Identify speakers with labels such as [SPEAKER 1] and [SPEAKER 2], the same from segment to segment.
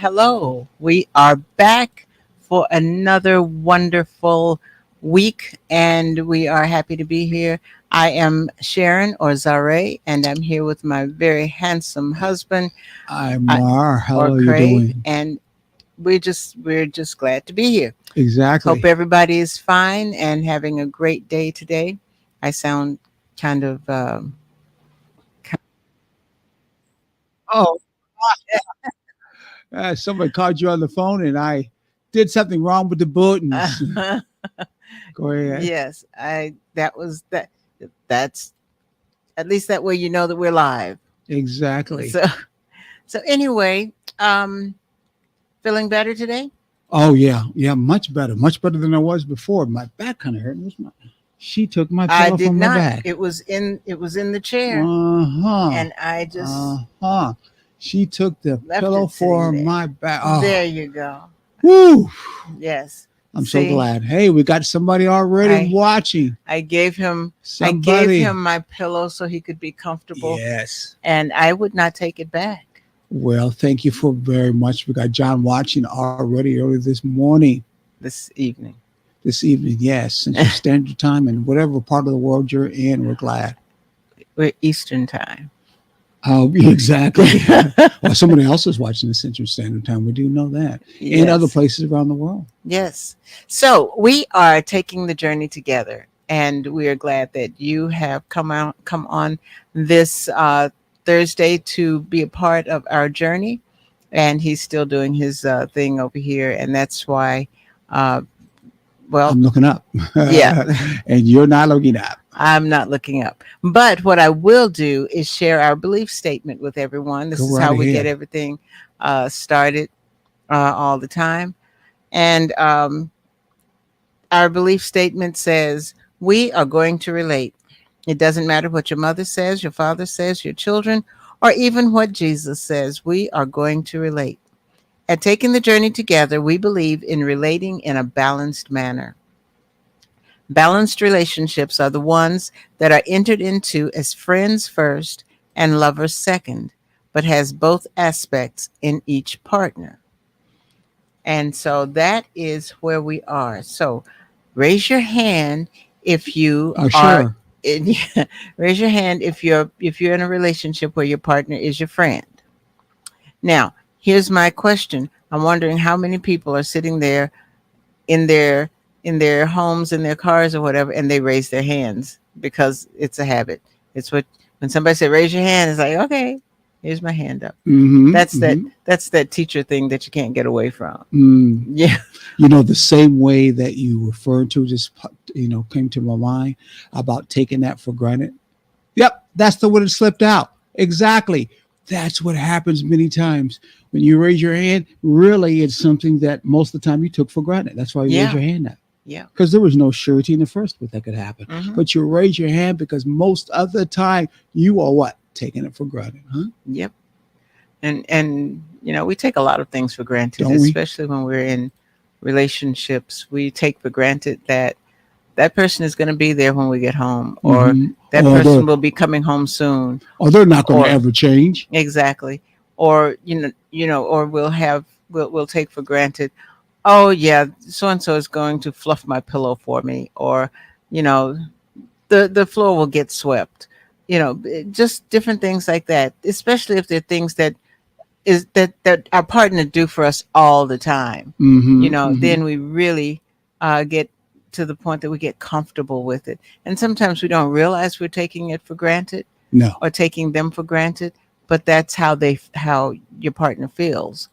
[SPEAKER 1] hello. We are back for another wonderful week, and we are happy to be here. I am Sharon or Zare, and I'm here with my very handsome husband,
[SPEAKER 2] I'm
[SPEAKER 1] I,
[SPEAKER 2] Mar.
[SPEAKER 1] or
[SPEAKER 2] How are you
[SPEAKER 1] Craig,
[SPEAKER 2] doing?
[SPEAKER 1] and we're just glad to be here. Hope
[SPEAKER 2] Exactly.
[SPEAKER 1] everybody is fine and having a great day today. I sound kind of
[SPEAKER 2] Oh, somebody called you on the phone and I did something wrong with the buttons. Go ahead.
[SPEAKER 1] yes, I that was that that's at least that way you know that we're live.
[SPEAKER 2] Exactly.
[SPEAKER 1] So so anyway, feeling better today?
[SPEAKER 2] Oh, yeah. Yeah, much better. Much better than I was before. My back kind of hurt. She took my
[SPEAKER 1] I
[SPEAKER 2] pillow
[SPEAKER 1] did
[SPEAKER 2] from my
[SPEAKER 1] not.
[SPEAKER 2] back.
[SPEAKER 1] It was in the chair
[SPEAKER 2] Uh-huh.
[SPEAKER 1] and I just
[SPEAKER 2] Uh-huh. She took the
[SPEAKER 1] left
[SPEAKER 2] pillow
[SPEAKER 1] it sitting
[SPEAKER 2] for
[SPEAKER 1] there.
[SPEAKER 2] my back.
[SPEAKER 1] There
[SPEAKER 2] Oh,
[SPEAKER 1] you go.
[SPEAKER 2] woo.
[SPEAKER 1] Yes.
[SPEAKER 2] I'm so
[SPEAKER 1] See,
[SPEAKER 2] glad. Hey, we got somebody already
[SPEAKER 1] I
[SPEAKER 2] watching.
[SPEAKER 1] I gave him I gave
[SPEAKER 2] Somebody.
[SPEAKER 1] him my pillow so he could be comfortable
[SPEAKER 2] Yes.
[SPEAKER 1] and I would not take it back
[SPEAKER 2] Well, thank you for very much. We got John watching already early this morning,
[SPEAKER 1] this evening.
[SPEAKER 2] this evening. Yes, Central Standard Time, and whatever part of the world you're in, we're glad.
[SPEAKER 1] We're Eastern time.
[SPEAKER 2] Oh, exactly. Well, somebody else is watching the Central Standard Time. We do know that, and other
[SPEAKER 1] Yes.
[SPEAKER 2] places around the world.
[SPEAKER 1] Yes. So we are taking the journey together, and we are glad that you have come on this Thursday to be a part of our journey. And he's still doing his thing over here, and that's why. Uh, well,
[SPEAKER 2] I'm looking up,
[SPEAKER 1] yeah,
[SPEAKER 2] and you're not looking up.
[SPEAKER 1] I'm not looking up. But what I will do is share our belief statement with everyone.
[SPEAKER 2] Go
[SPEAKER 1] This is
[SPEAKER 2] right
[SPEAKER 1] how we get
[SPEAKER 2] ahead.
[SPEAKER 1] everything started all the time, and our belief statement says, we are going to relate. It doesn't matter what your mother says, your father says, your children, or even what Jesus says. We are going to relate. At taking the journey together, we believe in relating in a balanced manner. Balanced relationships are the ones that are entered into as friends first and lovers second, but has both aspects in each partner. And so that is where we are. So raise your hand if you
[SPEAKER 2] Oh,
[SPEAKER 1] are
[SPEAKER 2] sure.
[SPEAKER 1] in, raise your hand if you're in a relationship where your partner is your friend. Now, here's my question. I'm wondering how many people are sitting there in their homes, in their cars or whatever, and they raise their hands because it's a habit. It's what when somebody said raise your hand, it's like, okay, here's my hand up.
[SPEAKER 2] Mm-hmm.
[SPEAKER 1] That's that teacher thing that you can't get away from.
[SPEAKER 2] Mm.
[SPEAKER 1] Yeah.
[SPEAKER 2] The same way that you referred to just came to my mind about taking that for granted. Yep, that's the one that slipped out. Exactly. That's what happens many times when you raise your hand. Really, it's something that most of the time you took for granted. That's why you raise
[SPEAKER 1] Yeah.
[SPEAKER 2] your hand now,
[SPEAKER 1] Yeah.
[SPEAKER 2] because there was no surety in the first place that could happen.
[SPEAKER 1] Hmm.
[SPEAKER 2] But you raise your hand because most of the time you are what, taking it for granted, huh?
[SPEAKER 1] Yep. And we take a lot of things for granted,
[SPEAKER 2] Don't we?
[SPEAKER 1] especially when we're in relationships. We take for granted that that person is going to be there when we get home, or
[SPEAKER 2] Mm-hmm.
[SPEAKER 1] that person will be coming home soon,
[SPEAKER 2] Or they're not going to
[SPEAKER 1] or
[SPEAKER 2] ever change.
[SPEAKER 1] exactly, or or we'll take for granted, oh yeah, so and so is going to fluff my pillow for me, or you know the floor will get swept, just different things like that, especially if they're things that our partner do for us all the time.
[SPEAKER 2] Mm-hmm. Mm-hmm.
[SPEAKER 1] Then we really get to the point that we get comfortable with it, and sometimes we don't realize we're taking it for granted
[SPEAKER 2] No.
[SPEAKER 1] or taking them for granted, but that's how your partner feels,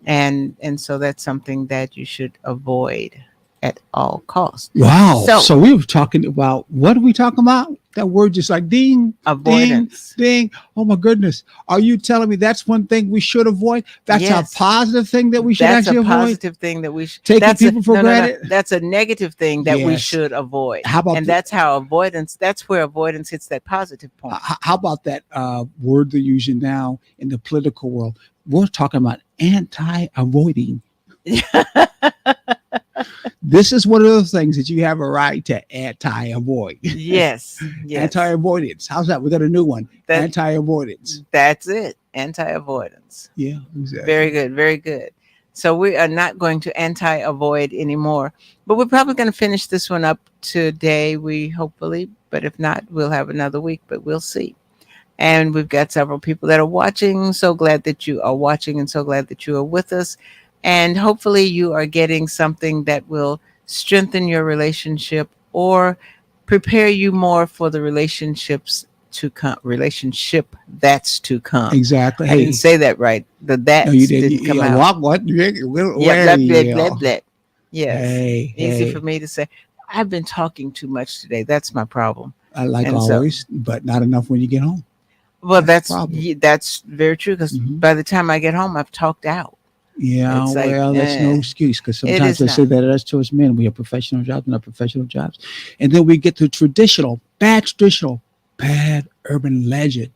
[SPEAKER 1] and so that's something that you should avoid at all costs.
[SPEAKER 2] Wow.
[SPEAKER 1] So
[SPEAKER 2] So we were talking about, what are we talking about? That word just like ding, ding,
[SPEAKER 1] avoidance.
[SPEAKER 2] ding. Oh my goodness. Are you telling me that's one thing we should avoid? That's a
[SPEAKER 1] Yes,
[SPEAKER 2] positive thing that we should
[SPEAKER 1] that's a
[SPEAKER 2] actually avoid?
[SPEAKER 1] positive thing that we
[SPEAKER 2] Taking
[SPEAKER 1] that's a
[SPEAKER 2] people for
[SPEAKER 1] no, no, no,
[SPEAKER 2] granted?
[SPEAKER 1] that's a negative thing that we
[SPEAKER 2] Yes.
[SPEAKER 1] should avoid,
[SPEAKER 2] How about
[SPEAKER 1] and that's where avoidance hits that positive point.
[SPEAKER 2] how about that word they're using now in the political world? We're talking about anti-avoiding. This is one of those things that you have a right to anti-avoid.
[SPEAKER 1] Yes, yes.
[SPEAKER 2] Anti-avoidance. How's that? We got a new one.
[SPEAKER 1] That
[SPEAKER 2] Anti-avoidance.
[SPEAKER 1] that's it. Anti-avoidance.
[SPEAKER 2] Yeah,
[SPEAKER 1] Very
[SPEAKER 2] exactly.
[SPEAKER 1] good, very good. So we are not going to anti-avoid anymore, but we're probably going to finish this one up today. We hopefully, but if not, we'll have another week. But we'll see. And we've got several people that are watching. So glad that you are watching and so glad that you are with us. And hopefully, you are getting something that will strengthen your relationship or prepare you more for the relationships to come, relationship that's to come.
[SPEAKER 2] Exactly.
[SPEAKER 1] I didn't
[SPEAKER 2] Hey,
[SPEAKER 1] say that right. The
[SPEAKER 2] no, you
[SPEAKER 1] that's
[SPEAKER 2] did.
[SPEAKER 1] didn't come out.
[SPEAKER 2] What?
[SPEAKER 1] Yep,
[SPEAKER 2] Where
[SPEAKER 1] blah,
[SPEAKER 2] are
[SPEAKER 1] blah, blah,
[SPEAKER 2] you?
[SPEAKER 1] blah. Yes.
[SPEAKER 2] Hey,
[SPEAKER 1] Easy for
[SPEAKER 2] hey.
[SPEAKER 1] me to say. I've been talking too much today. That's my problem.
[SPEAKER 2] I like
[SPEAKER 1] And so,
[SPEAKER 2] always, but not enough when you get home.
[SPEAKER 1] well,
[SPEAKER 2] That's the problem.
[SPEAKER 1] that's very true because
[SPEAKER 2] Hmm.
[SPEAKER 1] by the time I get home, I've talked out.
[SPEAKER 2] Yeah,
[SPEAKER 1] It's like,
[SPEAKER 2] well, that's no excuse because
[SPEAKER 1] it
[SPEAKER 2] sometimes
[SPEAKER 1] is
[SPEAKER 2] they say
[SPEAKER 1] not.
[SPEAKER 2] that us to us men, we have professional jobs, not professional jobs. And then we get to traditional, bad urban legend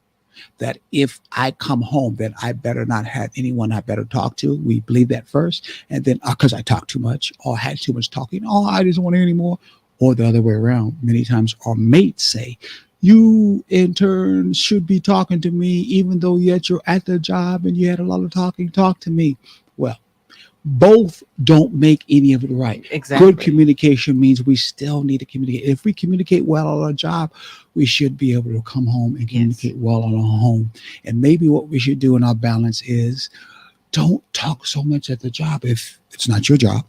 [SPEAKER 2] that if I come home, then I better not have anyone I better talk to. We believe that first. And then because I talk too much or had too much talking, oh, I just want to hear anymore. Or the other way around. Many times our mates say, you interns should be talking to me, even though yet you're at the job and you had a lot of talking, talk to me. Well, both don't make any of it right. Good
[SPEAKER 1] Exactly.
[SPEAKER 2] communication means we still need to communicate. If we communicate well on our job, we should be able to come home and
[SPEAKER 1] Yes.
[SPEAKER 2] communicate well on our home. And maybe what we should do in our balance is don't talk so much at the job if it's not your job.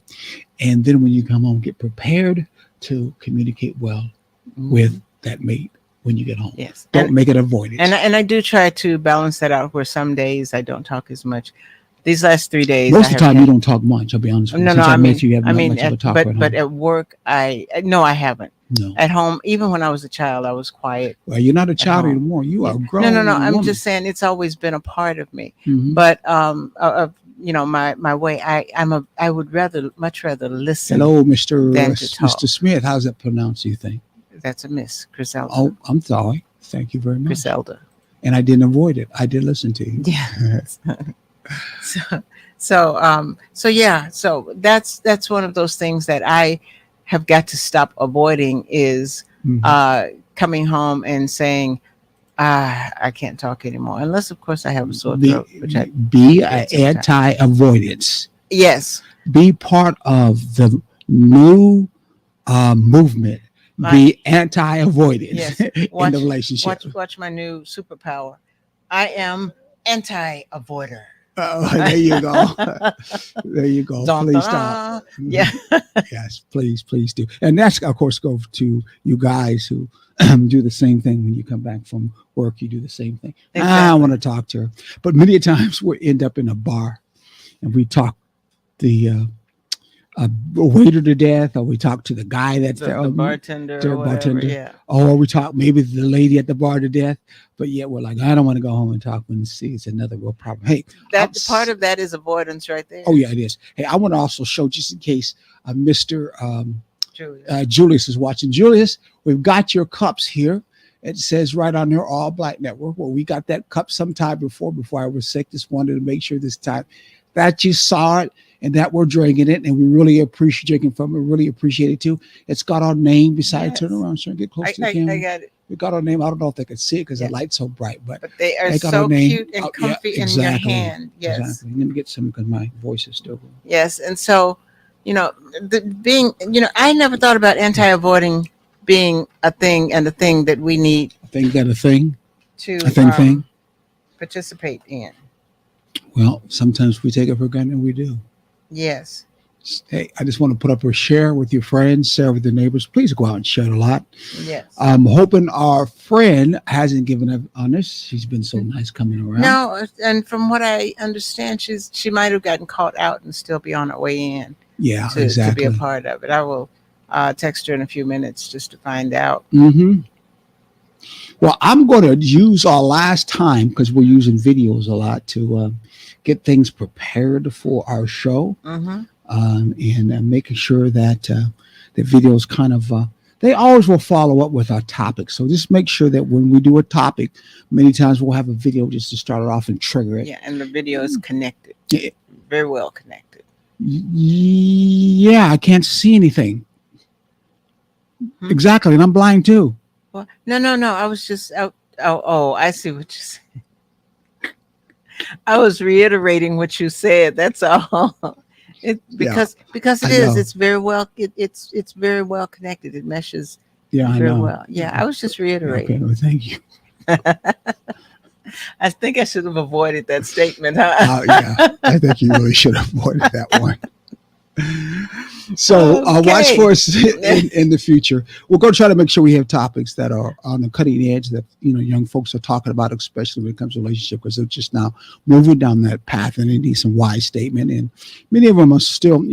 [SPEAKER 2] And then when you come home, get prepared to communicate well with
[SPEAKER 1] Mhm.
[SPEAKER 2] that mate when you get home.
[SPEAKER 1] Yes.
[SPEAKER 2] Don't make it avoid
[SPEAKER 1] And
[SPEAKER 2] it.
[SPEAKER 1] and I do try to balance that out where some days I don't talk as much. These last 3 days I
[SPEAKER 2] Most of
[SPEAKER 1] have
[SPEAKER 2] the time, you
[SPEAKER 1] had.
[SPEAKER 2] don't talk much. I'll be honest with you.
[SPEAKER 1] No, no.
[SPEAKER 2] Since I
[SPEAKER 1] I
[SPEAKER 2] met
[SPEAKER 1] mean,
[SPEAKER 2] you, you haven't
[SPEAKER 1] I
[SPEAKER 2] not
[SPEAKER 1] mean,
[SPEAKER 2] much of a talker at
[SPEAKER 1] but
[SPEAKER 2] home.
[SPEAKER 1] at work, no, I haven't.
[SPEAKER 2] No.
[SPEAKER 1] At home, even when I was a child, I was quiet
[SPEAKER 2] Well, you're not a
[SPEAKER 1] at
[SPEAKER 2] child
[SPEAKER 1] home.
[SPEAKER 2] anymore. You
[SPEAKER 1] Yeah.
[SPEAKER 2] are a
[SPEAKER 1] No, no, no.
[SPEAKER 2] grown
[SPEAKER 1] I'm
[SPEAKER 2] woman.
[SPEAKER 1] just saying it's always been a part of me.
[SPEAKER 2] Hmm.
[SPEAKER 1] But my way. I would rather much rather listen
[SPEAKER 2] Hello, Mr.
[SPEAKER 1] than to
[SPEAKER 2] Mr.
[SPEAKER 1] talk.
[SPEAKER 2] Smith. How's that pronounced, you think?
[SPEAKER 1] That's a miss, Griselda.
[SPEAKER 2] Oh, I'm sorry. Thank you very much.
[SPEAKER 1] Griselda.
[SPEAKER 2] And I didn't avoid it. I did listen to you.
[SPEAKER 1] Yeah. so so yeah, so that's one of those things that I have got to stop avoiding is
[SPEAKER 2] Mhm.
[SPEAKER 1] uh coming home and saying I can't talk anymore unless of course I have a sore
[SPEAKER 2] Be,
[SPEAKER 1] throat, which I
[SPEAKER 2] be
[SPEAKER 1] get sometimes.
[SPEAKER 2] anti-avoidance.
[SPEAKER 1] Yes.
[SPEAKER 2] Be part of the new movement.
[SPEAKER 1] My
[SPEAKER 2] Be anti-avoidance
[SPEAKER 1] yes.
[SPEAKER 2] in the
[SPEAKER 1] watch
[SPEAKER 2] relationship.
[SPEAKER 1] watch my new superpower. I am anti-avoider.
[SPEAKER 2] Oh, there you go. There you go.
[SPEAKER 1] Dun,
[SPEAKER 2] Please
[SPEAKER 1] dun,
[SPEAKER 2] stop.
[SPEAKER 1] dun. Yeah.
[SPEAKER 2] Mhm. Yes, please do. And that's, of course, go to you guys who do the same thing when you come back from work. You do the same thing. I
[SPEAKER 1] Exactly.
[SPEAKER 2] want to talk to her. But many times we end up in a bar and we talk the waiter to death, or we talk to the guy that's there,
[SPEAKER 1] The bartender or
[SPEAKER 2] their
[SPEAKER 1] whatever.
[SPEAKER 2] bartender,
[SPEAKER 1] Yeah.
[SPEAKER 2] or we talk maybe the lady at the bar to death. But yet we're like, I don't want to go home and talk when see it's another real problem. Hey, I'm,
[SPEAKER 1] That part of that is avoidance right
[SPEAKER 2] oh
[SPEAKER 1] there,
[SPEAKER 2] yeah, it is. Hey, I want to also show just in case Mr.
[SPEAKER 1] Julius.
[SPEAKER 2] Julius is watching. Julius, we've got your cups here. It says right on there, All Black Network. Well, we got that cup sometime before I was sick. Just wanted to make sure this time that you saw it and that we're drinking it. And we really appreciate drinking from it. Really appreciate it too. It's got our name beside. Turn
[SPEAKER 1] Yes.
[SPEAKER 2] around, sir, get close to the
[SPEAKER 1] I
[SPEAKER 2] camera.
[SPEAKER 1] got it.
[SPEAKER 2] We got our name. I don't know if they can see it because the
[SPEAKER 1] Yeah.
[SPEAKER 2] light's so bright, but
[SPEAKER 1] But they are
[SPEAKER 2] they got our
[SPEAKER 1] so
[SPEAKER 2] name.
[SPEAKER 1] cute and
[SPEAKER 2] Oh, yeah,
[SPEAKER 1] comfy in your
[SPEAKER 2] exactly.
[SPEAKER 1] hand. Yes.
[SPEAKER 2] Exactly. Let me get some because my voice is still going.
[SPEAKER 1] Yes. And so, I never thought about anti avoiding being a thing and a thing that we need
[SPEAKER 2] I think that a thing, a
[SPEAKER 1] to
[SPEAKER 2] thing.
[SPEAKER 1] participate in.
[SPEAKER 2] Well, sometimes we take it for granted. We do.
[SPEAKER 1] Yes.
[SPEAKER 2] Hey, I just want to put up a share with your friends, share with your neighbors. Please go out and share it a lot.
[SPEAKER 1] Yes.
[SPEAKER 2] I'm hoping our friend hasn't given up on us. She's been so nice coming around.
[SPEAKER 1] No, and from what I understand, she might have gotten caught out and still be on her way in
[SPEAKER 2] Yeah,
[SPEAKER 1] to be a
[SPEAKER 2] exactly.
[SPEAKER 1] part of it. I will text her in a few minutes just to find out.
[SPEAKER 2] Hmm. Well, I'm going to use our last time because we're using videos a lot to get things prepared for our show.
[SPEAKER 1] Mm-hmm.
[SPEAKER 2] And making sure that the videos kind of they always will follow up with our topic. So just make sure that when we do a topic, many times we'll have a video just to start it off and trigger it.
[SPEAKER 1] Yeah, and the video is connected,
[SPEAKER 2] Yeah,
[SPEAKER 1] very well connected.
[SPEAKER 2] Yeah, I can't see anything.
[SPEAKER 1] Hmm?
[SPEAKER 2] Exactly. And I'm blind too.
[SPEAKER 1] Well, no, no, no. I was just out. Oh, oh, I see what you said. I was reiterating what you said. That's all. It
[SPEAKER 2] Yeah,
[SPEAKER 1] because it
[SPEAKER 2] I
[SPEAKER 1] is.
[SPEAKER 2] know.
[SPEAKER 1] It's very well. It's very well connected. It meshes
[SPEAKER 2] Yeah, I
[SPEAKER 1] very
[SPEAKER 2] know.
[SPEAKER 1] well. Yeah, I was just
[SPEAKER 2] Okay,
[SPEAKER 1] reiterating.
[SPEAKER 2] well, thank you.
[SPEAKER 1] I think I should have avoided that statement, huh?
[SPEAKER 2] Yeah, I think you really should have avoided that one. So watch
[SPEAKER 1] Okay.
[SPEAKER 2] for us in the future. We're going to try to make sure we have topics that are on the cutting edge that young folks are talking about, especially when it comes to relationship, because they're just now moving down that path and they need some wise statement. And many of them are still,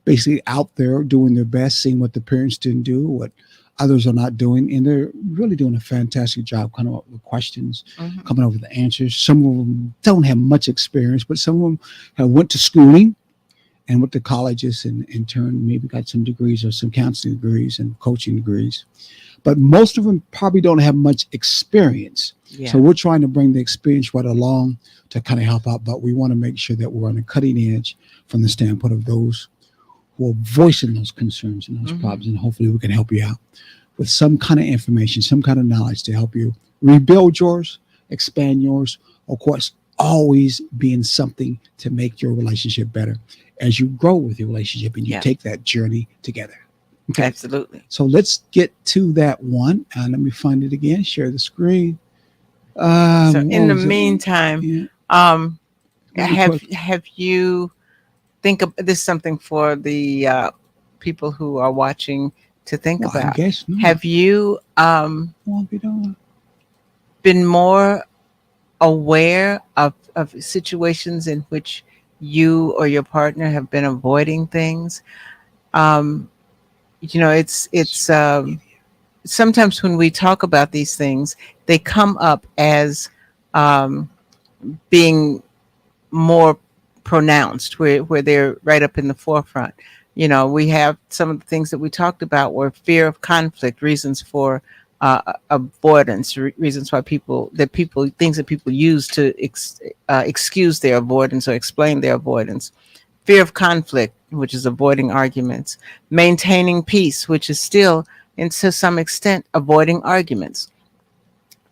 [SPEAKER 2] basically out there doing their best, seeing what the parents didn't do, what others are not doing, and they're really doing a fantastic job coming up with questions,
[SPEAKER 1] Mhm.
[SPEAKER 2] coming up with the answers. Some of them don't have much experience, but some of them have went to schooling and went to colleges and in turn maybe got some degrees or some counseling degrees and coaching degrees. But most of them probably don't have much experience. So
[SPEAKER 1] Yeah.
[SPEAKER 2] we're trying to bring the experience right along to kind of help out, but we want to make sure that we're on the cutting edge from the standpoint of those who are voicing those concerns and those
[SPEAKER 1] Mhm.
[SPEAKER 2] problems. And hopefully we can help you out with some kind of information, some kind of knowledge to help you rebuild yours, expand yours, of course, always being something to make your relationship better as you grow with your relationship and you
[SPEAKER 1] Yeah.
[SPEAKER 2] take that journey together. Okay.
[SPEAKER 1] Absolutely.
[SPEAKER 2] So let's get to that one. Let me find it again. Share the screen.
[SPEAKER 1] So
[SPEAKER 2] What
[SPEAKER 1] in the
[SPEAKER 2] was it?
[SPEAKER 1] meantime,
[SPEAKER 2] Yeah.
[SPEAKER 1] um,
[SPEAKER 2] Really quick.
[SPEAKER 1] have you think of this is something for the people who are watching to think
[SPEAKER 2] Well, I
[SPEAKER 1] about?
[SPEAKER 2] guess not.
[SPEAKER 1] Have you
[SPEAKER 2] Won't be done.
[SPEAKER 1] been more aware of situations in which you or your partner have been avoiding things? Um, it's sometimes when we talk about these things, they come up as um, being more pronounced, where they're right up in the forefront. We have some of the things that we talked about were fear of conflict, reasons for avoidance, reasons why people things that people use to excuse their avoidance or explain their avoidance. Fear of conflict, which is avoiding arguments. Maintaining peace, which is still, and to some extent, avoiding arguments.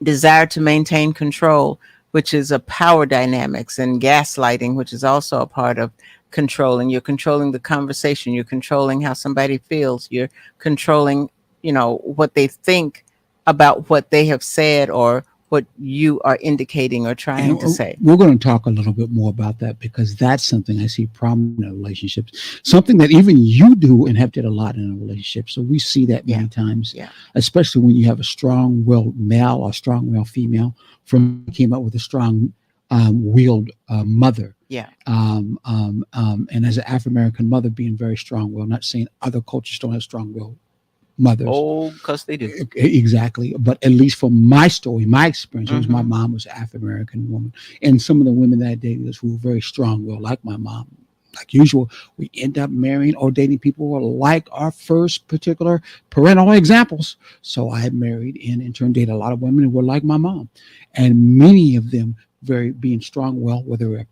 [SPEAKER 1] Desire to maintain control, which is a power dynamics, and gaslighting, which is also a part of controlling. You're controlling the conversation. You're controlling how somebody feels. You're controlling, what they think about what they have said or what you are indicating or trying
[SPEAKER 2] And
[SPEAKER 1] to say.
[SPEAKER 2] we're going to talk a little bit more about that because that's something I see prominent in relationships, something that even you do and have did a lot in a relationship. So we see that
[SPEAKER 1] Yeah,
[SPEAKER 2] many times,
[SPEAKER 1] yeah,
[SPEAKER 2] especially when you have a strong-willed male or strong-willed female. For me, I came up with a strong-willed mother.
[SPEAKER 1] yeah.
[SPEAKER 2] And as an African American mother, being very strong-willed, not saying other cultures don't have strong-willed mothers.
[SPEAKER 1] Oh, because they do.
[SPEAKER 2] Exactly. But at least from my story, my experience, it was my
[SPEAKER 1] Mm-hmm.
[SPEAKER 2] mom was an African American woman. And some of the women that I dated was who were very strong willed, like my mom. Like usual, we end up marrying or dating people who are like our first particular parental examples. So I married and in turn dated a lot of women who were like my mom. And many of them very being strong willed, whether they're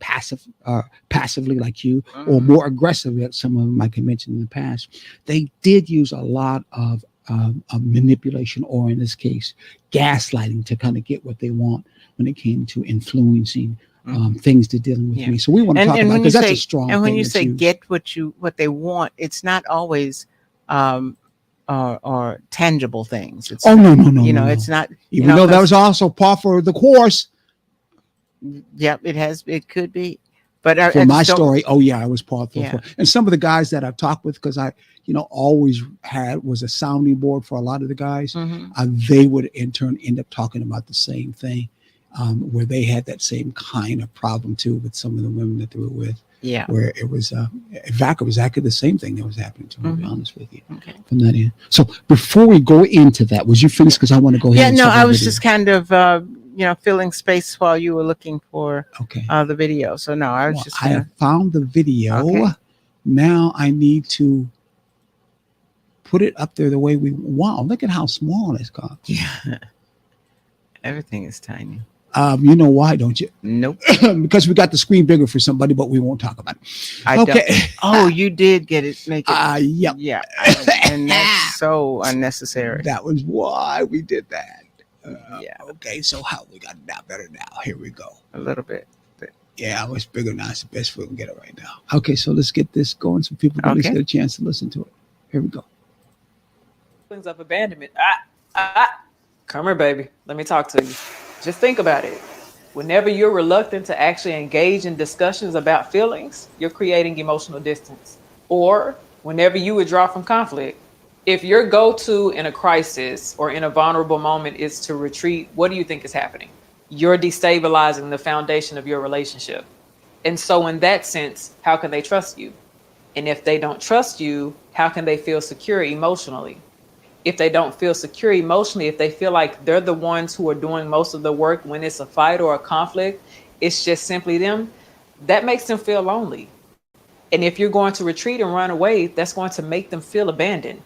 [SPEAKER 2] passively like you or
[SPEAKER 1] Mm-hmm.
[SPEAKER 2] more aggressive, like some of them I can mention in the past. They did use a lot of manipulation, or in this case, gaslighting to kind of get what they want when it came to influencing
[SPEAKER 1] Mm-hmm.
[SPEAKER 2] things to dealing with
[SPEAKER 1] Yeah.
[SPEAKER 2] me. So we want to
[SPEAKER 1] and
[SPEAKER 2] talk
[SPEAKER 1] and
[SPEAKER 2] about
[SPEAKER 1] when you
[SPEAKER 2] because that's a
[SPEAKER 1] say
[SPEAKER 2] strong
[SPEAKER 1] and when
[SPEAKER 2] thing
[SPEAKER 1] you
[SPEAKER 2] that's
[SPEAKER 1] say
[SPEAKER 2] used.
[SPEAKER 1] get what they want, it's not always um or tangible things.
[SPEAKER 2] Oh no, no, no, no,
[SPEAKER 1] It's
[SPEAKER 2] no.
[SPEAKER 1] not,
[SPEAKER 2] Even though that
[SPEAKER 1] because
[SPEAKER 2] was also part for the course
[SPEAKER 1] yep, it could be, but I
[SPEAKER 2] for my
[SPEAKER 1] just don't.
[SPEAKER 2] story. Oh yeah, I was part
[SPEAKER 1] Yeah.
[SPEAKER 2] for and some of the guys that I've talked with because I always had was a sounding board for a lot of the guys.
[SPEAKER 1] Hmm.
[SPEAKER 2] They would in turn end up talking about the same thing, where they had that same kind of problem too with some of the women that they were with,
[SPEAKER 1] Yeah.
[SPEAKER 2] where it was exactly the same thing that was happening to them. To be
[SPEAKER 1] Hmm.
[SPEAKER 2] honest with you,
[SPEAKER 1] Okay.
[SPEAKER 2] from that end. So before we go into that, was you
[SPEAKER 1] Yeah.
[SPEAKER 2] finished? Because I want to go ahead
[SPEAKER 1] Yeah,
[SPEAKER 2] and
[SPEAKER 1] no,
[SPEAKER 2] check
[SPEAKER 1] I
[SPEAKER 2] our
[SPEAKER 1] was
[SPEAKER 2] video.
[SPEAKER 1] just kind of filling space while you were looking for
[SPEAKER 2] Okay.
[SPEAKER 1] the video. So no, I was
[SPEAKER 2] Well,
[SPEAKER 1] just
[SPEAKER 2] I have
[SPEAKER 1] gonna.
[SPEAKER 2] found the video.
[SPEAKER 1] Okay.
[SPEAKER 2] Now I need to put it up there the way we want. Look at how small it's got.
[SPEAKER 1] Yeah. Everything is tiny.
[SPEAKER 2] You know why, don't you?
[SPEAKER 1] Nope.
[SPEAKER 2] Because we got the screen bigger for somebody, but we won't talk about it.
[SPEAKER 1] I don't.
[SPEAKER 2] Okay.
[SPEAKER 1] Oh, you did get it. Make it.
[SPEAKER 2] Yep.
[SPEAKER 1] Yeah. And that's so unnecessary.
[SPEAKER 2] That was why we did that.
[SPEAKER 1] Yeah.
[SPEAKER 2] Okay, so how we got it now better now. Here we go.
[SPEAKER 1] A little bit. But
[SPEAKER 2] Yeah, it's bigger now. It's the best we can get it right now. Okay, so let's get this going so people can at least
[SPEAKER 1] okay.
[SPEAKER 2] get a chance to listen to it. Here we go.
[SPEAKER 3] Feelings of abandonment. Come here, baby. Let me talk to you. Just think about it. Whenever you're reluctant to actually engage in discussions about feelings, you're creating emotional distance. Or whenever you withdraw from conflict, if your go to in a crisis or in a vulnerable moment is to retreat, what do you think is happening? You're destabilizing the foundation of your relationship. And so, in that sense, how can they trust you? And if they don't trust you, how can they feel secure emotionally? If they don't feel secure emotionally, if they feel like they're the ones who are doing most of the work when it's a fight or a conflict, it's just simply them, that makes them feel lonely. And if you're going to retreat and run away, that's going to make them feel abandoned.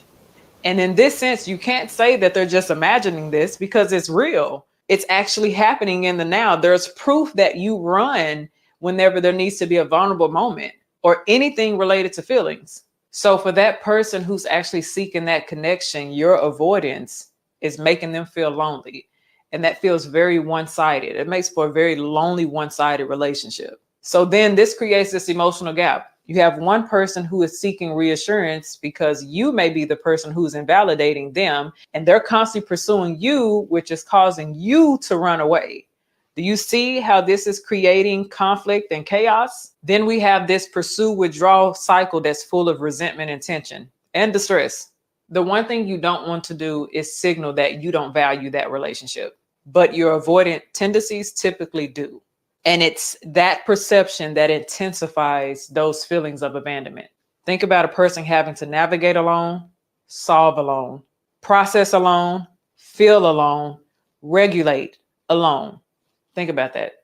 [SPEAKER 3] And in this sense, you can't say that they're just imagining this because it's real. It's actually happening in the now. There's proof that you run whenever there needs to be a vulnerable moment or anything related to feelings. So for that person who's actually seeking that connection, your avoidance is making them feel lonely. And that feels very one-sided. It makes for a very lonely, one-sided relationship. So then this creates this emotional gap. You have one person who is seeking reassurance because you may be the person who's invalidating them, and they're constantly pursuing you, which is causing you to run away. Do you see how this is creating conflict and chaos? Then we have this pursue withdrawal cycle that's full of resentment and tension and distress. The one thing you don't want to do is signal that you don't value that relationship, but your avoidant tendencies typically do. And it's that perception that intensifies those feelings of abandonment. Think about a person having to navigate alone, solve alone, process alone, feel alone, regulate alone. Think about that.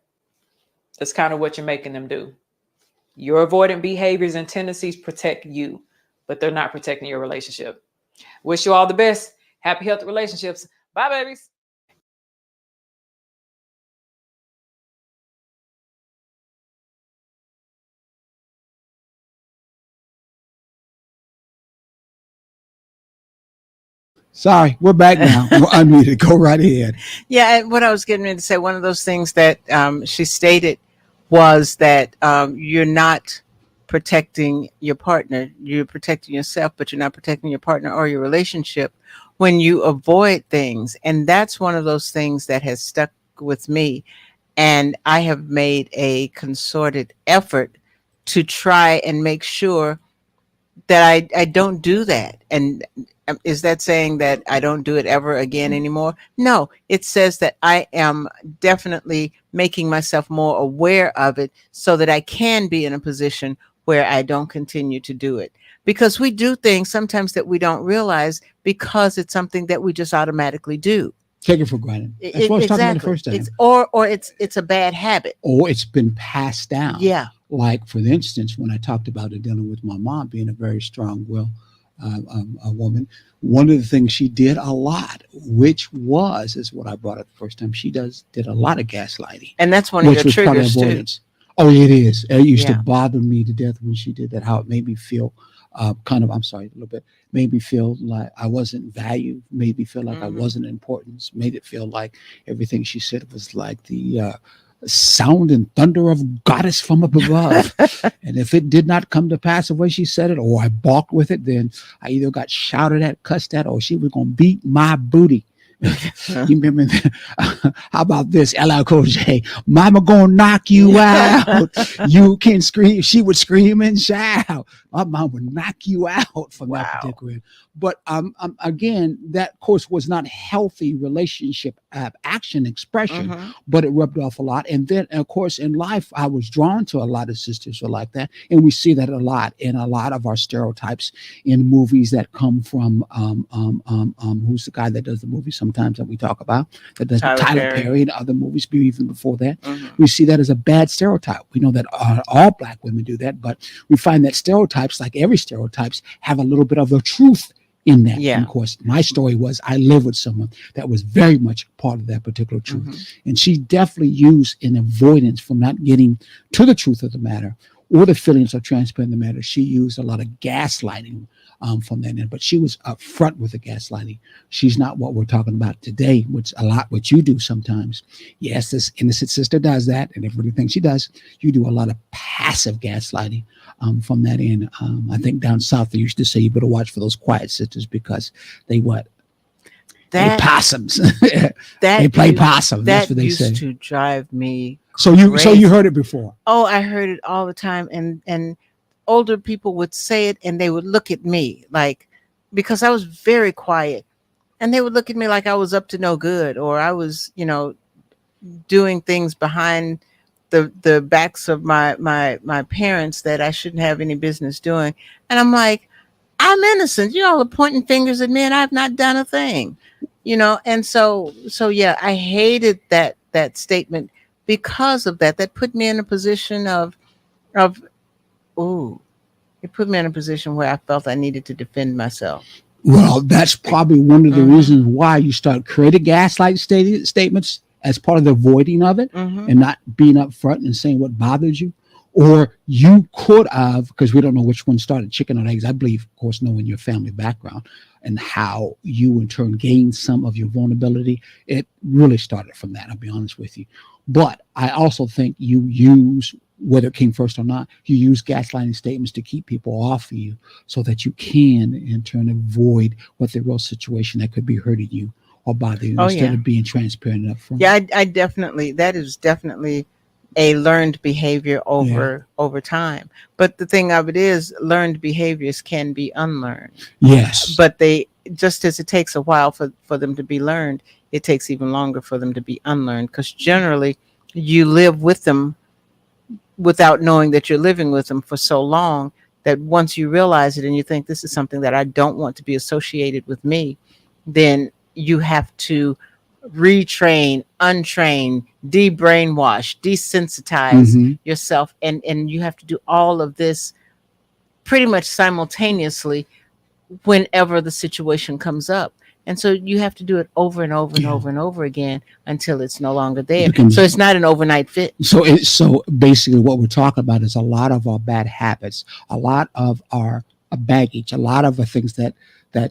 [SPEAKER 3] That's kind of what you're making them do. Your avoidant behaviors and tendencies protect you, but they're not protecting your relationship. Wish you all the best. Happy, healthy relationships. Bye, babies.
[SPEAKER 2] Sorry, we're back now. We're unmuted. Go right ahead.
[SPEAKER 1] Yeah, and what I was getting ready to say, one of those things that she stated was that you're not protecting your partner. You're protecting yourself, but you're not protecting your partner or your relationship when you avoid things. And that's one of those things that has stuck with me. And I have made a concerted effort to try and make sure that I don't do that. And is that saying that I don't do it ever again anymore? No, it says that I am definitely making myself more aware of it so that I can be in a position where I don't continue to do it. Because we do things sometimes that we don't realize because it's something that we just automatically do.
[SPEAKER 2] Take it for granted. That's what I was talking about the
[SPEAKER 1] Exactly.
[SPEAKER 2] first time.
[SPEAKER 1] It's a bad habit.
[SPEAKER 2] Or it's been passed down.
[SPEAKER 1] Yeah.
[SPEAKER 2] Like, for instance, when I talked about it dealing with my mom being a very strong will a woman, one of the things she did a lot, which is what I brought up the first time, did a lot of gaslighting,
[SPEAKER 1] And that's one of
[SPEAKER 2] which
[SPEAKER 1] your
[SPEAKER 2] was part of
[SPEAKER 1] triggers too.
[SPEAKER 2] avoidance. Oh, it is. It used to
[SPEAKER 1] Yeah.
[SPEAKER 2] bother me to death when she did that, how it made me feel I'm sorry, a little bit, made me feel like I wasn't valued, made me feel like I
[SPEAKER 1] Mhm.
[SPEAKER 2] wasn't important, made it feel like everything she said was like the sound and thunder of goddess from up above. And if it did not come to pass the way she said it, or I balked with it, then I either got shouted at, cussed at, or she was going to beat my booty. You remember how about this? LL Cool J, mama gonna knock you out. You can scream. She would scream and shout. My mom would knock you out from that
[SPEAKER 1] Wow.
[SPEAKER 2] particular. But again, that of course was not healthy relationship action expression,
[SPEAKER 1] Mhm.
[SPEAKER 2] but it rubbed off a lot. And then of course in life, I was drawn to a lot of sisters who are like that, and we see that a lot in a lot of our stereotypes in movies that come from who's the guy that does the movie sometimes that we talk about, that does
[SPEAKER 1] Tyler
[SPEAKER 2] Tyler
[SPEAKER 1] Perry.
[SPEAKER 2] Perry and other movies, even before that.
[SPEAKER 1] Mhm.
[SPEAKER 2] We see that as a bad stereotype. We know that all black women do that, but we find that stereotypes, like every stereotypes, have a little bit of the truth in that. And
[SPEAKER 1] Yeah.
[SPEAKER 2] of course, my story was I lived with someone that was very much part of that particular truth.
[SPEAKER 1] Hmm.
[SPEAKER 2] And she definitely used an avoidance from not getting to the truth of the matter or the feelings of transparent the matter. She used a lot of gaslighting from that end, but she was upfront with the gaslighting. She's not what we're talking about today, which a lot what you do sometimes. Yes, this innocent sister does that, and everybody thinks she does. You do a lot of passive gaslighting from that end. I think down south they used to say you better watch for those quiet sisters because they what? They
[SPEAKER 1] That
[SPEAKER 2] possums. They
[SPEAKER 1] that
[SPEAKER 2] play
[SPEAKER 1] used
[SPEAKER 2] possum. That's
[SPEAKER 1] that
[SPEAKER 2] what they
[SPEAKER 1] used
[SPEAKER 2] say.
[SPEAKER 1] to drive me
[SPEAKER 2] So you
[SPEAKER 1] crazy.
[SPEAKER 2] heard it before.
[SPEAKER 1] Oh, I heard it all the time, and older people would say it, and they would look at me like, because I was very quiet, and they would look at me like I was up to no good, or I was, doing things behind the backs of my parents that I shouldn't have any business doing. And I'm like, I'm innocent. You all are pointing fingers at me, and I've not done a thing. And so yeah, I hated that statement because of that. That put me in a position of ooh, it put me in a position where I felt I needed to defend myself.
[SPEAKER 2] Well, that's probably one of the
[SPEAKER 1] Mhm.
[SPEAKER 2] reasons why you start creating gaslight statements as part of the avoiding of it
[SPEAKER 1] Mhm.
[SPEAKER 2] and not being upfront and saying what bothers you. Or you could have, because we don't know which one started, chicken or eggs. I believe, of course, knowing your family background and how you in turn gained some of your vulnerability, it really started from that. I'll be honest with you. But I also think you use, whether it came first or not, you use gaslighting statements to keep people off of you so that you can in turn avoid what the real situation that could be hurting you or bothering you
[SPEAKER 1] Oh
[SPEAKER 2] instead
[SPEAKER 1] yeah.
[SPEAKER 2] of being transparent up front.
[SPEAKER 1] Yeah, I definitely, that is definitely a learned behavior
[SPEAKER 2] Yeah.
[SPEAKER 1] over time. But the thing of it is, learned behaviors can be unlearned.
[SPEAKER 2] Yes.
[SPEAKER 1] But they, just as it takes a while for them to be learned, it takes even longer for them to be unlearned, because generally you live with them without knowing that you're living with them for so long that once you realize it and you think this is something that I don't want to be associated with me, then you have to retrain, untrain, de-brainwash, desensitize
[SPEAKER 2] Hmm.
[SPEAKER 1] yourself, and you have to do all of this pretty much simultaneously whenever the situation comes up. And so you have to do it over and over and
[SPEAKER 2] Yeah.
[SPEAKER 1] over and over again until it's no longer
[SPEAKER 2] It
[SPEAKER 1] there. So
[SPEAKER 2] becomes
[SPEAKER 1] it's not an overnight fix.
[SPEAKER 2] so basically what we're talking about is a lot of our bad habits, a lot of our baggage, a lot of the things that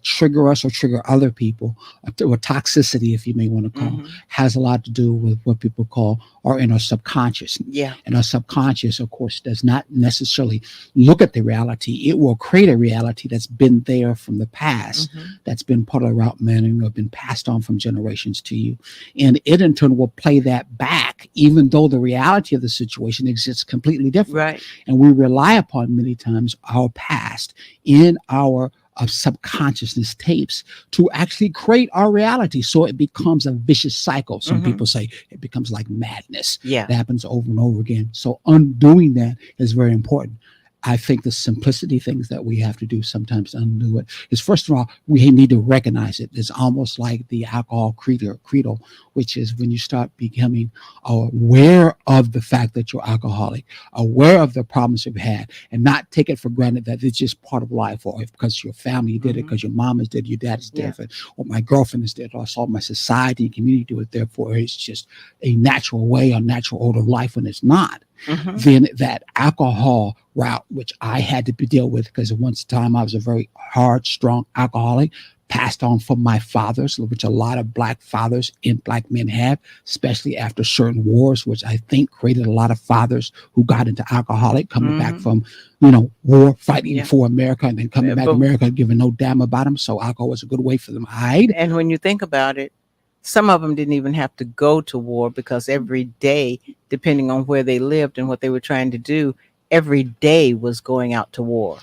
[SPEAKER 2] trigger us or trigger other people, or toxicity, if you may want to call,
[SPEAKER 1] Hmm.
[SPEAKER 2] has a lot to do with what people call our inner subconscious.
[SPEAKER 1] Yeah.
[SPEAKER 2] And our subconscious, of course, does not necessarily look at the reality. It will create a reality that's been there from the past,
[SPEAKER 1] Hmm.
[SPEAKER 2] that's been part of the route manual, or been passed on from generations to you. And it in turn will play that back, even though the reality of the situation exists completely different.
[SPEAKER 1] Right.
[SPEAKER 2] And we rely upon many times our past in our of subconsciousness tapes to actually create our reality. So it becomes a vicious cycle. Some
[SPEAKER 1] Hmm.
[SPEAKER 2] people say it becomes like madness.
[SPEAKER 1] Yeah.
[SPEAKER 2] It happens over and over again. So undoing that is very important. I think the simplicity things that we have to do sometimes to undo it is, first of all, we need to recognize it. It's almost like the alcohol credo, which is when you start becoming aware of the fact that you're alcoholic, aware of the problems you've had, and not take it for granted that it's just part of life, or if because your family did it,
[SPEAKER 1] Hmm.
[SPEAKER 2] because your mom is did, your dad is
[SPEAKER 1] Yeah.
[SPEAKER 2] different, or my girlfriend is did, or I saw my society and community do it. Therefore, it's just a natural way or natural order of life when it's not.
[SPEAKER 1] Hmm.
[SPEAKER 2] Then that alcohol route, which I had to deal with because at one time I was a very hard, strong alcoholic, passed on from my fathers, which a lot of black fathers and black men have, especially after certain wars, which I think created a lot of fathers who got into alcoholic, coming back
[SPEAKER 1] Hmm.
[SPEAKER 2] from, war, fighting
[SPEAKER 1] Yeah.
[SPEAKER 2] for America, and then coming back to
[SPEAKER 1] But
[SPEAKER 2] America, giving no damn about them. So alcohol was a good way for them to hide.
[SPEAKER 1] and when you think about it, some of them didn't even have to go to war, because every day, depending on where they lived and what they were trying to do, every day was going out to war.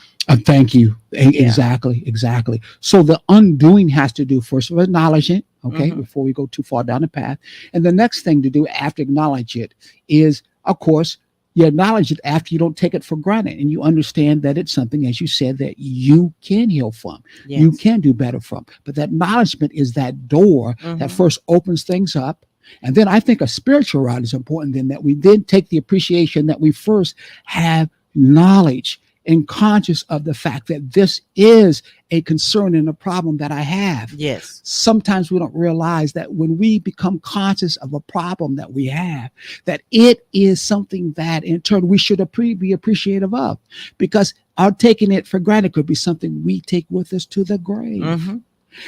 [SPEAKER 2] Thank you.
[SPEAKER 1] Yeah.
[SPEAKER 2] Exactly, exactly. So the undoing has to do first with acknowledging it, okay,
[SPEAKER 1] Hmm.
[SPEAKER 2] before we go too far down the path. And the next thing to do after acknowledge it is, of course, you acknowledge it after you don't take it for granted and you understand that it's something, as you said, that you can heal from, you
[SPEAKER 1] Yes.
[SPEAKER 2] can do better from. But that acknowledgement is that door that
[SPEAKER 1] Hmm.
[SPEAKER 2] first opens things up. And then I think a spiritual route is important, then that we then take the appreciation that we first have knowledge and conscious of the fact that this is a concern and a problem that I have.
[SPEAKER 1] Yes.
[SPEAKER 2] Sometimes we don't realize that when we become conscious of a problem that we have, that it is something that in turn we should be appreciative of, because our taking it for granted could be something we take with us to the grave.
[SPEAKER 1] Mm-hmm.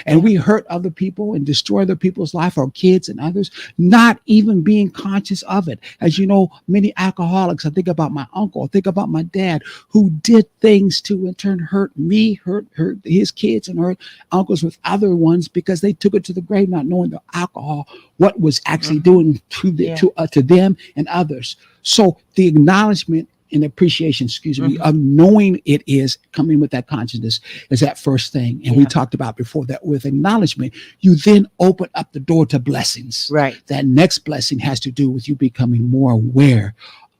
[SPEAKER 2] And we hurt other people and destroy other people's life, our kids and others, not even being conscious of it. As you know, many alcoholics, I think about my uncle, I think about my dad, who did things to in turn hurt me, hurt his kids, and hurt uncles with other ones, because they took it to the grave, not knowing the alcohol, what was actually doing to them and others. So the acknowledgement and appreciation, of knowing it is coming with that consciousness is that first thing. And we talked about before that with acknowledgement, you then open up the door to blessings.
[SPEAKER 1] Right.
[SPEAKER 2] That next blessing has to do with you becoming more aware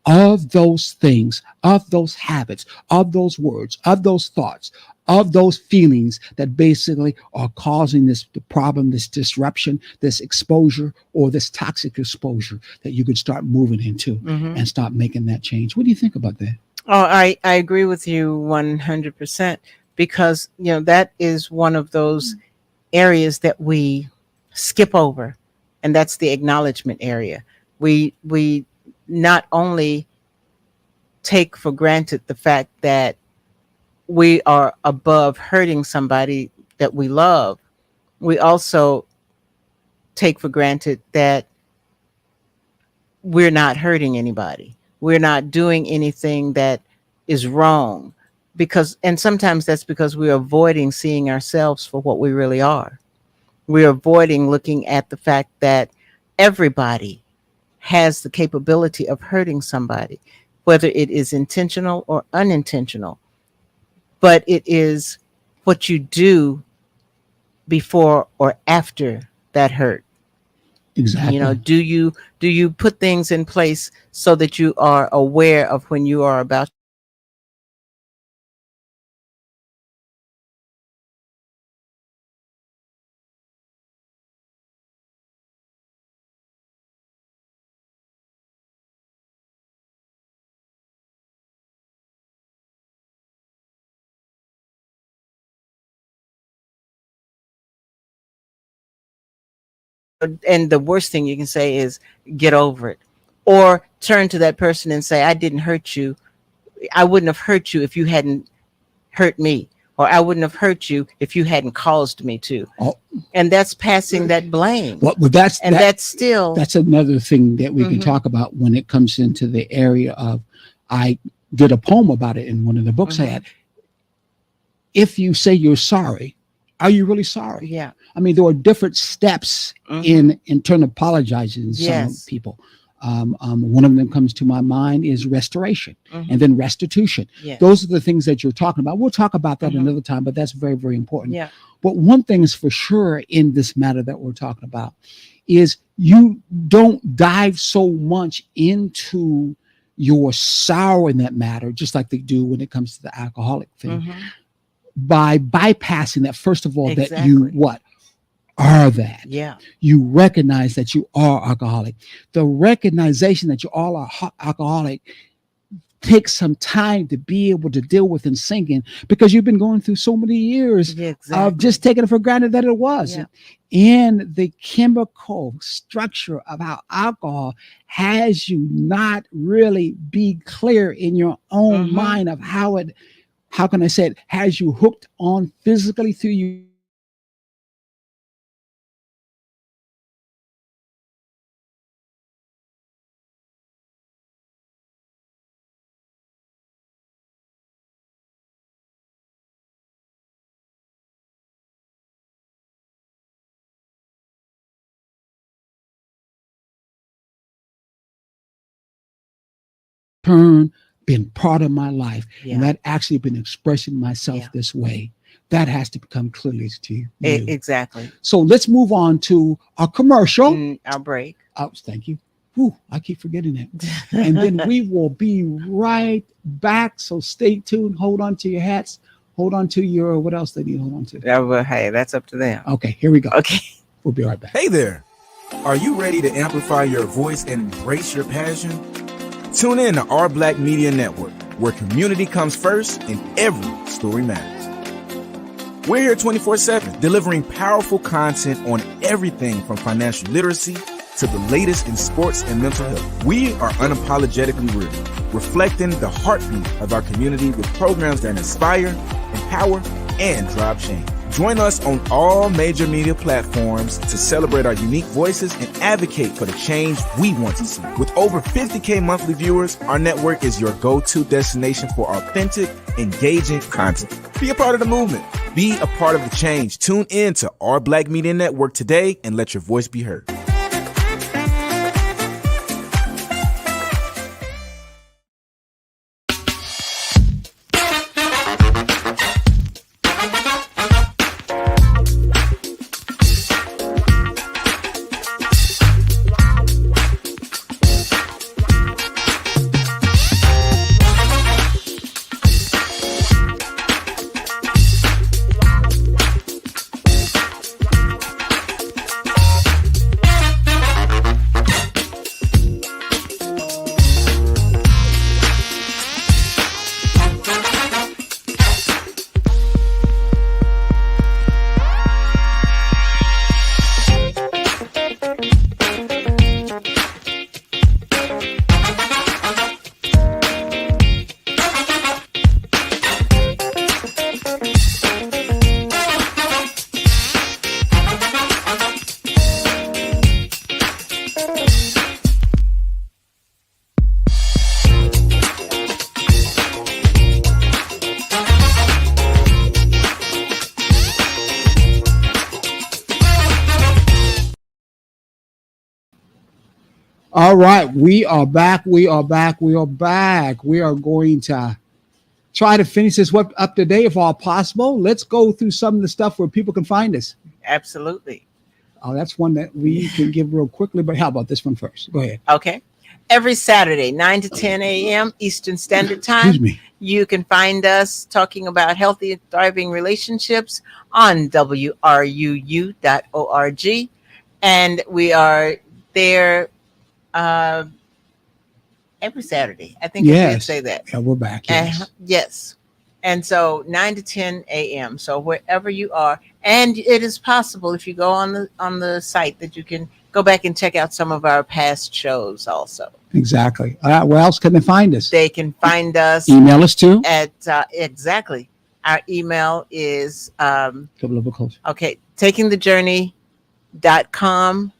[SPEAKER 2] of those things, of those habits, of those words, of those thoughts, of those feelings that basically are causing the problem, this disruption, this exposure, or this toxic exposure that you could start moving into and start making that change. What do you think about that?
[SPEAKER 1] Oh, I agree with you 100%, because, that is one of those areas that we skip over, and that's the acknowledgement area. We not only take for granted the fact that we are above hurting somebody that we love, we also take for granted that we're not hurting anybody. We're not doing anything that is wrong, and sometimes that's because we're avoiding seeing ourselves for what we really are. We're avoiding looking at the fact that everybody has the capability of hurting somebody, whether it is intentional or unintentional. But it is what you do before or after that hurt.
[SPEAKER 2] Exactly.
[SPEAKER 1] Do you put things in place so that you are aware of when you are about and the worst thing you can say is get over it, or turn to that person and say, I didn't hurt you. I wouldn't have hurt you if you hadn't hurt me, or I wouldn't have hurt you if you hadn't caused me to.
[SPEAKER 2] Oh,
[SPEAKER 1] And that's passing that blame.
[SPEAKER 2] well,
[SPEAKER 1] That's still
[SPEAKER 2] that's another thing that we can talk about when it comes into the area of, I did a poem about it in one of the books I had. If you say you're sorry, are you really sorry?
[SPEAKER 1] Yeah.
[SPEAKER 2] I mean, there are different steps in turn of apologizing to some people. One of them comes to my mind is restoration and then restitution.
[SPEAKER 1] Yes.
[SPEAKER 2] Those are the things that you're talking about. We'll talk about that another time, but that's very, very important.
[SPEAKER 1] Yeah.
[SPEAKER 2] But one thing is for sure in this matter that we're talking about is you don't dive so much into your sorrow in that matter, just like they do when it comes to the alcoholic thing, by bypassing that, first of all, that you what? Are that.
[SPEAKER 1] Yeah.
[SPEAKER 2] You recognize that you are alcoholic. The recognition that you all are alcoholic takes some time to be able to deal with and sink in, because you've been going through so many years of just taking it for granted that it was.
[SPEAKER 1] Yeah.
[SPEAKER 2] And the chemical structure of how alcohol has you not really be clear in your own mind of how can I say it, has you hooked on physically through you. Been part of my life, and that actually been expressing myself this way. That has to become clearly to you.
[SPEAKER 1] Exactly.
[SPEAKER 2] So let's move on to our commercial.
[SPEAKER 1] Our break.
[SPEAKER 2] Oh, thank you. Whew, I keep forgetting that. And then we will be right back. So stay tuned. Hold on to your hats. Hold on to your, what else they need to hold on to?
[SPEAKER 1] Well, hey, that's up to them.
[SPEAKER 2] Okay, here we go.
[SPEAKER 1] Okay.
[SPEAKER 2] We'll be right back.
[SPEAKER 4] Hey there. Are you ready to amplify your voice and embrace your passion? Tune in to Our Black Media Network, where community comes first and every story matters. We're here 24/7, delivering powerful content on everything from financial literacy to the latest in sports and mental health. We are unapologetically real, reflecting the heartbeat of our community with programs that inspire, empower, and drive change. Join us on all major media platforms to celebrate our unique voices and advocate for the change we want to see. With over 50K monthly viewers, our network is your go-to destination for authentic, engaging content. Be a part of the movement. Be a part of the change. Tune in to our Black Media Network today and let your voice be heard.
[SPEAKER 2] All right, we are back. We are back. We are back. We are going to try to finish this up today if all possible. Let's go through some of the stuff where people can find us.
[SPEAKER 1] Absolutely.
[SPEAKER 2] Oh, that's one that we can give real quickly, but how about this one first? Go ahead.
[SPEAKER 1] Okay. Every Saturday, 9 to 10 a.m. Eastern Standard Time.
[SPEAKER 2] Excuse me.
[SPEAKER 1] You can find us talking about healthy and thriving relationships on WRUU.org. And we are there every Saturday. I think I did say that.
[SPEAKER 2] Yeah, we're back. Yes.
[SPEAKER 1] Yes. And so 9 to 10 a.m. So wherever you are, and it is possible if you go on the site that you can go back and check out some of our past shows also.
[SPEAKER 2] Exactly. Where else can they find us?
[SPEAKER 1] They can find us.
[SPEAKER 2] Email us too.
[SPEAKER 1] At exactly. Our email is
[SPEAKER 2] Come a little bit closer.
[SPEAKER 1] okay, takingthejourney.com.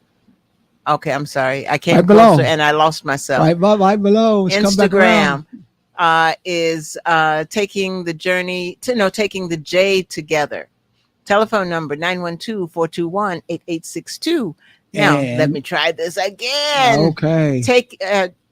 [SPEAKER 1] Okay, I'm sorry. I came
[SPEAKER 2] Right below.
[SPEAKER 1] closer and I lost myself.
[SPEAKER 2] Right below. Let's come back around.
[SPEAKER 1] Instagram is taking the J together. Telephone number 912-421-8862. Now let me try this again.
[SPEAKER 2] Okay.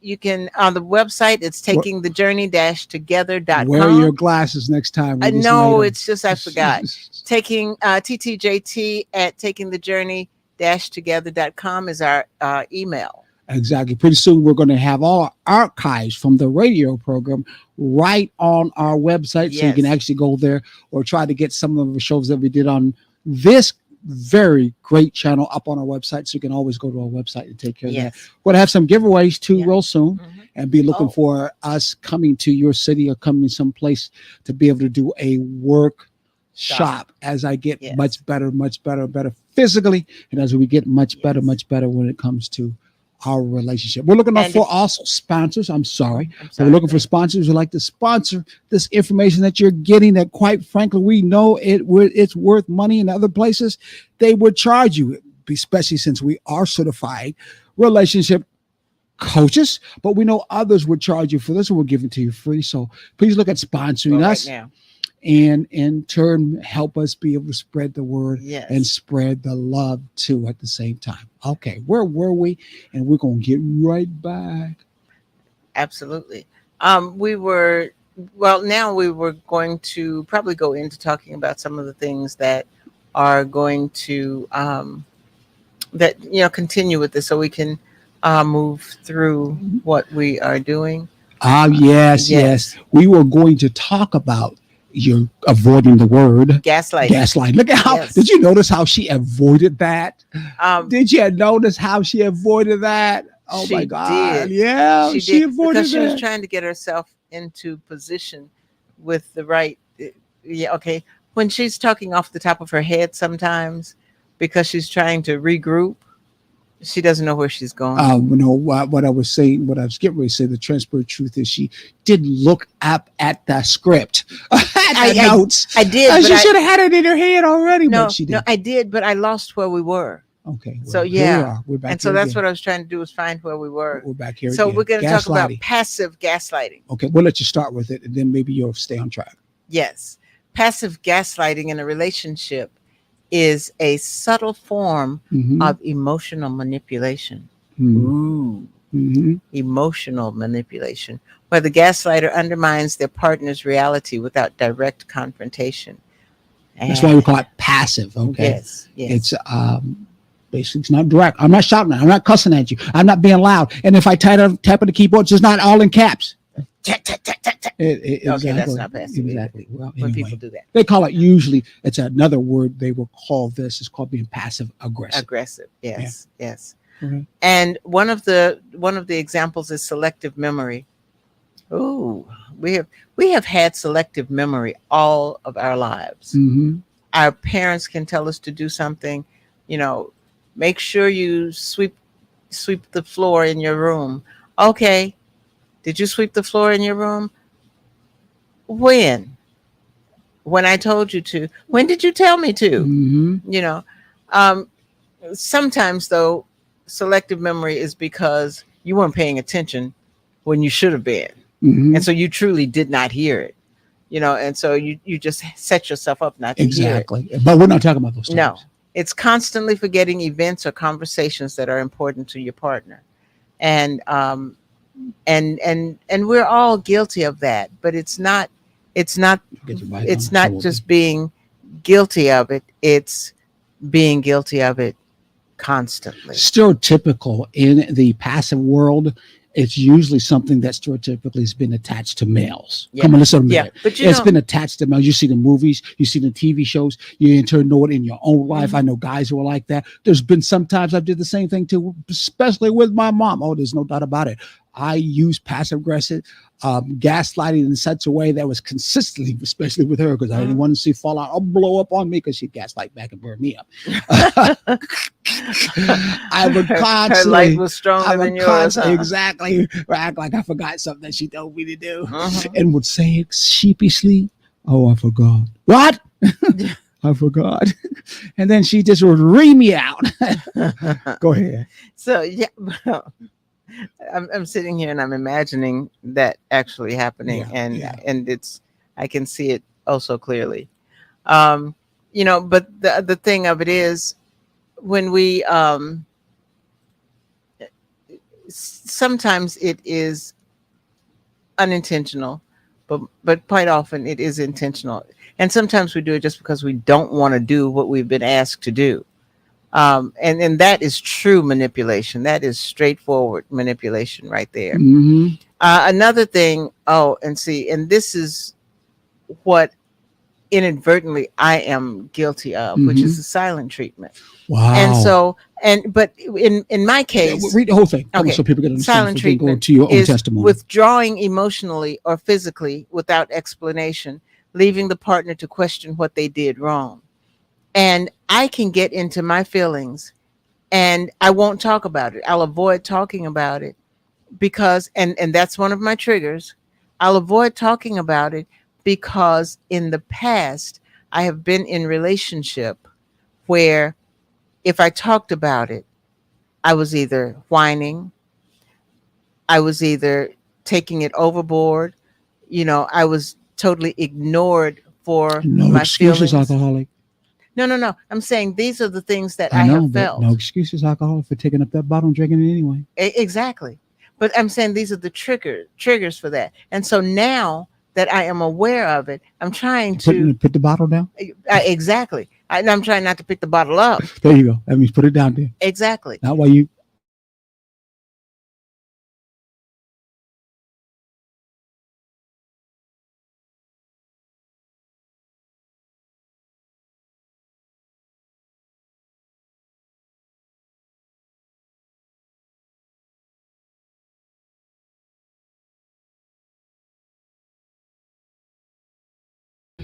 [SPEAKER 1] You can on the website. It's takingthejourney-together.com.
[SPEAKER 2] Wear your glasses next time.
[SPEAKER 1] I know it's just I forgot. Taking TTJT at takingthejourney-together.com is our email.
[SPEAKER 2] Exactly. Pretty soon we're going to have all our archives from the radio program right on our website, so you can actually go there or try to get some of the shows that we did on this very great channel up on our website, so you can always go to our website and take care of that. We're going to have some giveaways too real soon, and be looking for us coming to your city or coming someplace to be able to do a workshop as I get much better physically, and as we get much better when it comes to our relationship. We're looking for also sponsors. I'm sorry. We're looking for sponsors who like to sponsor this information that you're getting, that quite frankly, we know it's worth money. In other places, they would charge you, especially since we are certified relationship coaches, but we know others would charge you for this, and we're giving it to you free. So please look at sponsoring us. Now. And in turn, help us be able to spread the word and spread the love too at the same time. Okay, where were we? And we're going to get right back.
[SPEAKER 1] Absolutely. Now we were going to probably go into talking about some of the things that are going to, continue with this, so we can move through what we are doing.
[SPEAKER 2] Yes. We were going to talk about, you're avoiding the word gaslight. Look at how did you notice how she avoided that? Did you notice how she avoided that? Oh my God.
[SPEAKER 1] Did.
[SPEAKER 2] Yeah, she avoided
[SPEAKER 1] because she
[SPEAKER 2] that.
[SPEAKER 1] was trying to get herself into position with the right. Yeah, okay. When she's talking off the top of her head, sometimes because she's trying to regroup, she doesn't know where she's going.
[SPEAKER 2] What I was saying, what I was getting ready to say, the transparent truth is she didn't look up at the script, at the
[SPEAKER 1] I
[SPEAKER 2] notes.
[SPEAKER 1] I did, but
[SPEAKER 2] She
[SPEAKER 1] I
[SPEAKER 2] should have had it in her head already, but
[SPEAKER 1] no
[SPEAKER 2] she
[SPEAKER 1] no
[SPEAKER 2] didn't.
[SPEAKER 1] I did, but I lost where we were.
[SPEAKER 2] Okay,
[SPEAKER 1] So
[SPEAKER 2] well, here we
[SPEAKER 1] yeah,
[SPEAKER 2] are. We're
[SPEAKER 1] and
[SPEAKER 2] back
[SPEAKER 1] so
[SPEAKER 2] here
[SPEAKER 1] that's
[SPEAKER 2] again.
[SPEAKER 1] what I was trying to do was find where we were.
[SPEAKER 2] We're back here
[SPEAKER 1] So we're
[SPEAKER 2] again.
[SPEAKER 1] going to talk about
[SPEAKER 2] Gaslighting.
[SPEAKER 1] passive gaslighting.
[SPEAKER 2] Okay, we'll let you start with it, and then maybe you'll stay on track.
[SPEAKER 1] Yes, passive gaslighting in a relationship is a subtle form
[SPEAKER 2] Mm-hmm.
[SPEAKER 1] of emotional manipulation.
[SPEAKER 2] Mm-hmm.
[SPEAKER 1] Ooh,
[SPEAKER 2] Mm-hmm.
[SPEAKER 1] emotional manipulation, where the gaslighter undermines their partner's reality without direct confrontation.
[SPEAKER 2] That's why we call
[SPEAKER 1] And
[SPEAKER 2] it passive. Okay,
[SPEAKER 1] yes, yes.
[SPEAKER 2] it's basically it's not direct. I'm not shouting. I'm not cussing at you. I'm not being loud. And if I tap on the keyboard, it's just not all in caps.
[SPEAKER 1] Tap, tap, tap, tap, tap.
[SPEAKER 2] Exactly.
[SPEAKER 1] Okay, that's not passive either.
[SPEAKER 2] Exactly. Well,
[SPEAKER 1] When people
[SPEAKER 2] anyway,
[SPEAKER 1] do that.
[SPEAKER 2] they call it usually. It's another word they will call this. It's called being passive aggressive.
[SPEAKER 1] Aggressive. Yes, yes.
[SPEAKER 2] Okay.
[SPEAKER 1] And one of the examples is selective memory. Ooh, we have had selective memory all of our lives.
[SPEAKER 2] Mm-hmm.
[SPEAKER 1] Our parents can tell us to do something, you know, make sure you sweep the floor in your room. Okay, did you sweep the floor in your room? When? When I told you to. When did you tell me to?
[SPEAKER 2] Mm-hmm.
[SPEAKER 1] You know, um, sometimes though, selective memory is because you weren't paying attention when you should have been,
[SPEAKER 2] Mm-hmm.
[SPEAKER 1] and so you truly did not hear it. And so you just set yourself up not to hear it.
[SPEAKER 2] Exactly. But we're not talking about those
[SPEAKER 1] No,
[SPEAKER 2] times.
[SPEAKER 1] it's constantly forgetting events or conversations that are important to your partner, and and we're all guilty of that. But it's not
[SPEAKER 2] Get your mic
[SPEAKER 1] it's
[SPEAKER 2] on. So
[SPEAKER 1] not
[SPEAKER 2] we'll be.
[SPEAKER 1] just being guilty of it. It's being guilty of it constantly.
[SPEAKER 2] Stereotypical in the passive world, it's usually something that stereotypically has been attached to males.
[SPEAKER 1] Yeah,
[SPEAKER 2] Come on, let's admit
[SPEAKER 1] yeah.
[SPEAKER 2] it.
[SPEAKER 1] But
[SPEAKER 2] It's been attached to males. You see the movies, you see the TV shows, you in turn know it in your own life. I know guys who are like that. There's been sometimes I did the same thing too, especially with my mom. Oh, there's no doubt about it. I use passive aggressive gaslighting in such a way that was consistently, especially with her, because I didn't want to see fallout or blow up on me because she'd gaslight back and burn me up. I would
[SPEAKER 1] her light
[SPEAKER 2] constantly,
[SPEAKER 1] was stronger than yours, huh?
[SPEAKER 2] exactly act like I forgot something that she told me to do,
[SPEAKER 1] Mhm.
[SPEAKER 2] and would say it sheepishly, "Oh, I forgot." What? I forgot. And then she just would ream me out. Go ahead.
[SPEAKER 1] So yeah, well, I'm sitting here and I'm imagining that actually happening,
[SPEAKER 2] Yeah,
[SPEAKER 1] and
[SPEAKER 2] yeah.
[SPEAKER 1] I can see it oh so clearly. But the thing of it is when we sometimes it is unintentional, but quite often it is intentional, and sometimes we do it just because we don't want to do what we've been asked to do. And that is true manipulation. That is straightforward manipulation right there.
[SPEAKER 2] Mm-hmm.
[SPEAKER 1] Another thing, oh, and see, and this is what inadvertently I am guilty of, which
[SPEAKER 2] Mm-hmm.
[SPEAKER 1] is the silent treatment. And
[SPEAKER 2] Wow.
[SPEAKER 1] so, but in my case,
[SPEAKER 2] Read the whole thing. Come on,
[SPEAKER 1] okay,
[SPEAKER 2] so people can understand.
[SPEAKER 1] silent
[SPEAKER 2] So they can go
[SPEAKER 1] treatment
[SPEAKER 2] to your own
[SPEAKER 1] is
[SPEAKER 2] testimony.
[SPEAKER 1] withdrawing emotionally or physically without explanation, leaving the partner to question what they did wrong. And I can get into my feelings and I won't talk about it. I'll avoid talking about it because and that's one of my triggers. I'll avoid talking about it because in the past I have been in relationship where if I talked about it, I was either whining, I was either taking it overboard, I was totally ignored for
[SPEAKER 2] No
[SPEAKER 1] my
[SPEAKER 2] excuses,
[SPEAKER 1] feelings.
[SPEAKER 2] alcoholic.
[SPEAKER 1] No, no, no. I'm saying these are the things that
[SPEAKER 2] I
[SPEAKER 1] I have
[SPEAKER 2] know, but no
[SPEAKER 1] felt.
[SPEAKER 2] excuses, alcoholic, for taking up that bottle and drinking it anyway.
[SPEAKER 1] Exactly. But I'm saying these are the triggers for that. And so now that I am aware of it, I'm trying to
[SPEAKER 2] Put the bottle down.
[SPEAKER 1] exactly. I'm trying not to pick the bottle up.
[SPEAKER 2] There you go. That means put it down there.
[SPEAKER 1] Exactly.
[SPEAKER 2] Not while you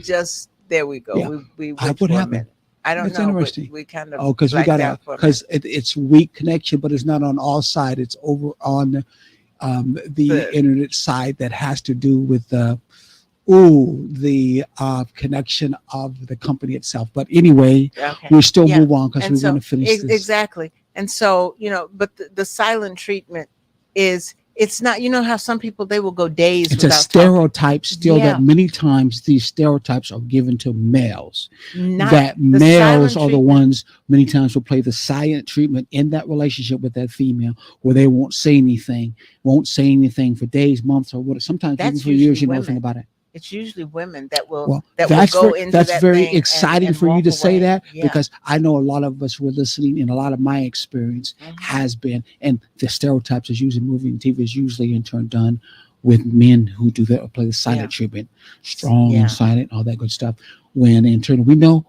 [SPEAKER 1] just there we go.
[SPEAKER 2] Yeah.
[SPEAKER 1] We
[SPEAKER 2] I
[SPEAKER 1] went
[SPEAKER 2] what
[SPEAKER 1] for a
[SPEAKER 2] happened?
[SPEAKER 1] minute. I don't
[SPEAKER 2] That's
[SPEAKER 1] know, but
[SPEAKER 2] interesting.
[SPEAKER 1] we kind of
[SPEAKER 2] Oh, because we
[SPEAKER 1] blacked
[SPEAKER 2] got
[SPEAKER 1] out for a minute.
[SPEAKER 2] because it's weak connection, but it's not on all sides. It's over on the
[SPEAKER 1] The
[SPEAKER 2] internet side that has to do with the connection of the company itself. But anyway,
[SPEAKER 1] okay,
[SPEAKER 2] we still
[SPEAKER 1] yeah,
[SPEAKER 2] move on because
[SPEAKER 1] and
[SPEAKER 2] we want
[SPEAKER 1] so
[SPEAKER 2] to finish this.
[SPEAKER 1] exactly, and so but the silent treatment is it's not. You know how some people they will go days
[SPEAKER 2] It's a
[SPEAKER 1] without talking.
[SPEAKER 2] stereotype still that
[SPEAKER 1] Yeah,
[SPEAKER 2] many times these stereotypes are given to males.
[SPEAKER 1] not
[SPEAKER 2] That
[SPEAKER 1] the
[SPEAKER 2] males
[SPEAKER 1] silent
[SPEAKER 2] are the
[SPEAKER 1] treatment.
[SPEAKER 2] ones many times will play the silent treatment in that relationship with that female, where they won't say anything for days, months, or what. Sometimes even
[SPEAKER 1] That's
[SPEAKER 2] for
[SPEAKER 1] usually
[SPEAKER 2] years, you know nothing
[SPEAKER 1] women.
[SPEAKER 2] about it.
[SPEAKER 1] It's usually women that will
[SPEAKER 2] Well,
[SPEAKER 1] go into
[SPEAKER 2] that's
[SPEAKER 1] that
[SPEAKER 2] very
[SPEAKER 1] thing and
[SPEAKER 2] exciting for you
[SPEAKER 1] walk
[SPEAKER 2] to say
[SPEAKER 1] away.
[SPEAKER 2] that
[SPEAKER 1] Yeah.
[SPEAKER 2] because I know a lot of us who are listening, and a lot of my experience
[SPEAKER 1] Hmm.
[SPEAKER 2] has been, and the stereotypes is usually movie and TV is usually in turn done with men who do that or play the
[SPEAKER 1] Yeah.
[SPEAKER 2] silent treatment, strong and
[SPEAKER 1] Yeah.
[SPEAKER 2] silent, all that good stuff. When in turn we know